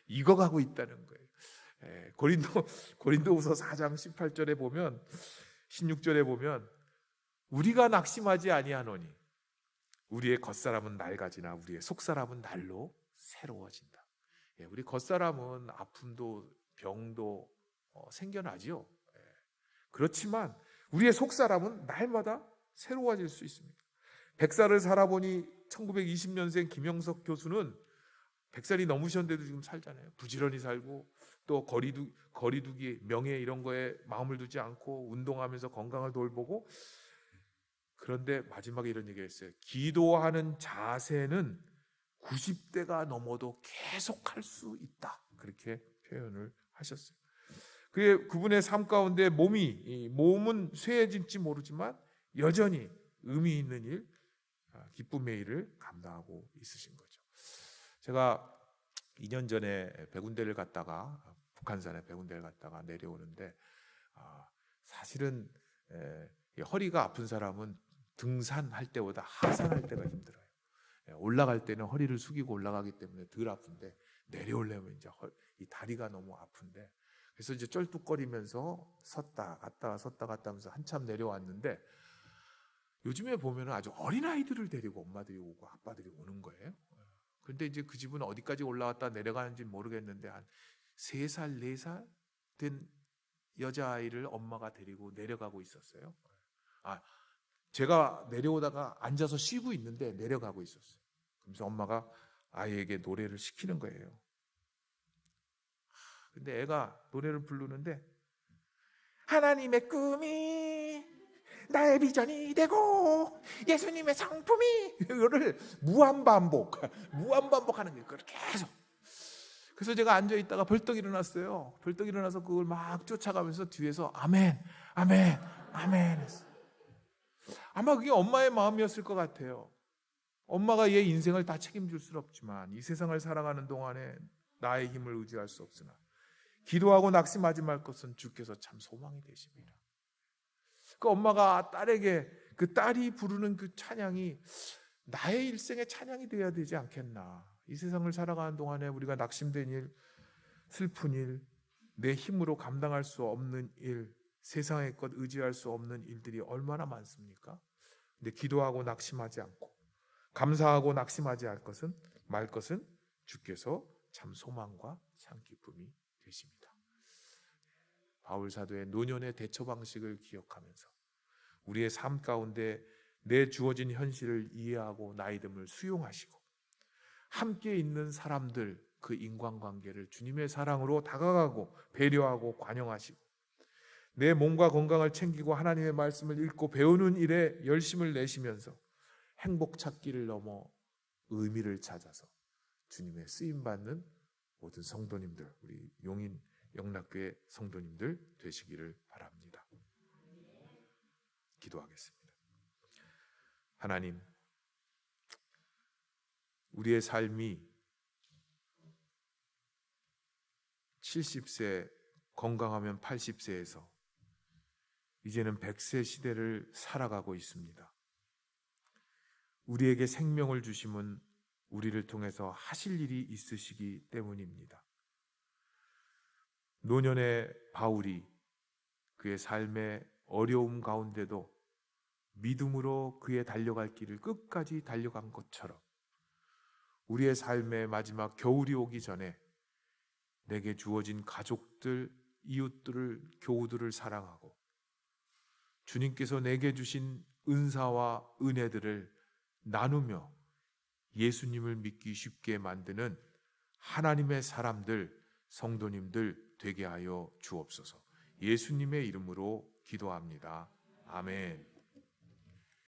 익어가고 있다는 거예요. 고린도후서 4장 18절에 보면 16절에 보면 우리가 낙심하지 아니하노니 우리의 겉사람은 낡아지나 우리의 속사람은 날로 새로워진다. 우리 겉사람은 아픔도 병도 생겨나지요. 그렇지만 우리의 속사람은 날마다 새로워질 수 있습니다. 100살을 살아보니 1920년생 김영석 교수는 100살이 넘으셨는데도 지금 살잖아요. 부지런히 살고 또 거리두기, 명예 이런 거에 마음을 두지 않고 운동하면서 건강을 돌보고, 그런데 마지막에 이런 얘기를 했어요. 기도하는 자세는 90대가 넘어도 계속할 수 있다. 그렇게 표현을 하셨어요. 그분의 삶 가운데 몸은 쇠해질지 모르지만 여전히 의미 있는 일, 기쁨의 일을 감당하고 있으신 거죠. 제가 2년 전에 백운대를 갔다가 북한산에 백운대를 갔다가 내려오는데 사실은 허리가 아픈 사람은 등산할 때보다 하산할 때가 힘들어요. 올라갈 때는 허리를 숙이고 올라가기 때문에 덜 아픈데 내려오려면 이제 이 다리가 너무 아픈데 그래서 이제 쩔뚝거리면서 섰다 갔다 하면서 한참 내려왔는데 요즘에 보면 아주 어린 아이들을 데리고 엄마들이 오고 아빠들이 오는 거예요. 그런데 이제 그 집은 어디까지 올라갔다 내려가는지 모르겠는데 한 3살, 4살 된 여자아이를 엄마가 데리고 내려가고 있었어요. 제가 내려오다가 앉아서 쉬고 있는데 내려가고 있었어요. 그래서 엄마가 아이에게 노래를 시키는 거예요. 근데 애가 노래를 부르는데 하나님의 꿈이 나의 비전이 되고 예수님의 성품이 이거를 무한반복하는 거예요. 그걸 계속. 그래서 제가 앉아있다가 벌떡 일어났어요. 벌떡 일어나서 그걸 막 쫓아가면서 뒤에서 아멘, 아멘, 아멘 했어요. 아마 그게 엄마의 마음이었을 것 같아요. 엄마가 얘 인생을 다 책임질 수는 없지만 이 세상을 살아가는 동안에 나의 힘을 의지할 수 없으나 기도하고 낙심하지 말 것은 주께서 참 소망이 되십니다. 그 엄마가 딸에게 그 딸이 부르는 그 찬양이 나의 일생의 찬양이 되어야 되지 않겠나. 이 세상을 살아가는 동안에 우리가 낙심된 일, 슬픈 일, 내 힘으로 감당할 수 없는 일, 세상의 것 의지할 수 없는 일들이 얼마나 많습니까? 근데 기도하고 낙심하지 않고 감사하고 낙심하지 말 것은 주께서 참 소망과 참 기쁨이 되십니다. 바울 사도의 노년의 대처 방식을 기억하면서 우리의 삶 가운데 내 주어진 현실을 이해하고 나이듦을 수용하시고 함께 있는 사람들 그 인간관계를 주님의 사랑으로 다가가고 배려하고 관용하시고 내 몸과 건강을 챙기고 하나님의 말씀을 읽고 배우는 일에 열심을 내시면서 행복 찾기를 넘어 의미를 찾아서 주님의 쓰임받는 모든 성도님들, 우리 용인 영락교회 성도님들 되시기를 바랍니다. 기도하겠습니다. 하나님, 우리의 삶이 70세, 건강하면 80세에서 이제는 100세 시대를 살아가고 있습니다. 우리에게 생명을 주심은 우리를 통해서 하실 일이 있으시기 때문입니다. 노년의 바울이 그의 삶의 어려움 가운데도 믿음으로 그의 달려갈 길을 끝까지 달려간 것처럼 우리의 삶의 마지막 겨울이 오기 전에 내게 주어진 가족들, 이웃들을, 교우들을 사랑하고 주님께서 내게 주신 은사와 은혜들을 나누며 예수님을 믿기 쉽게 만드는 하나님의 사람들, 성도님들 되게 하여 주옵소서. 예수님의 이름으로 기도합니다. 아멘.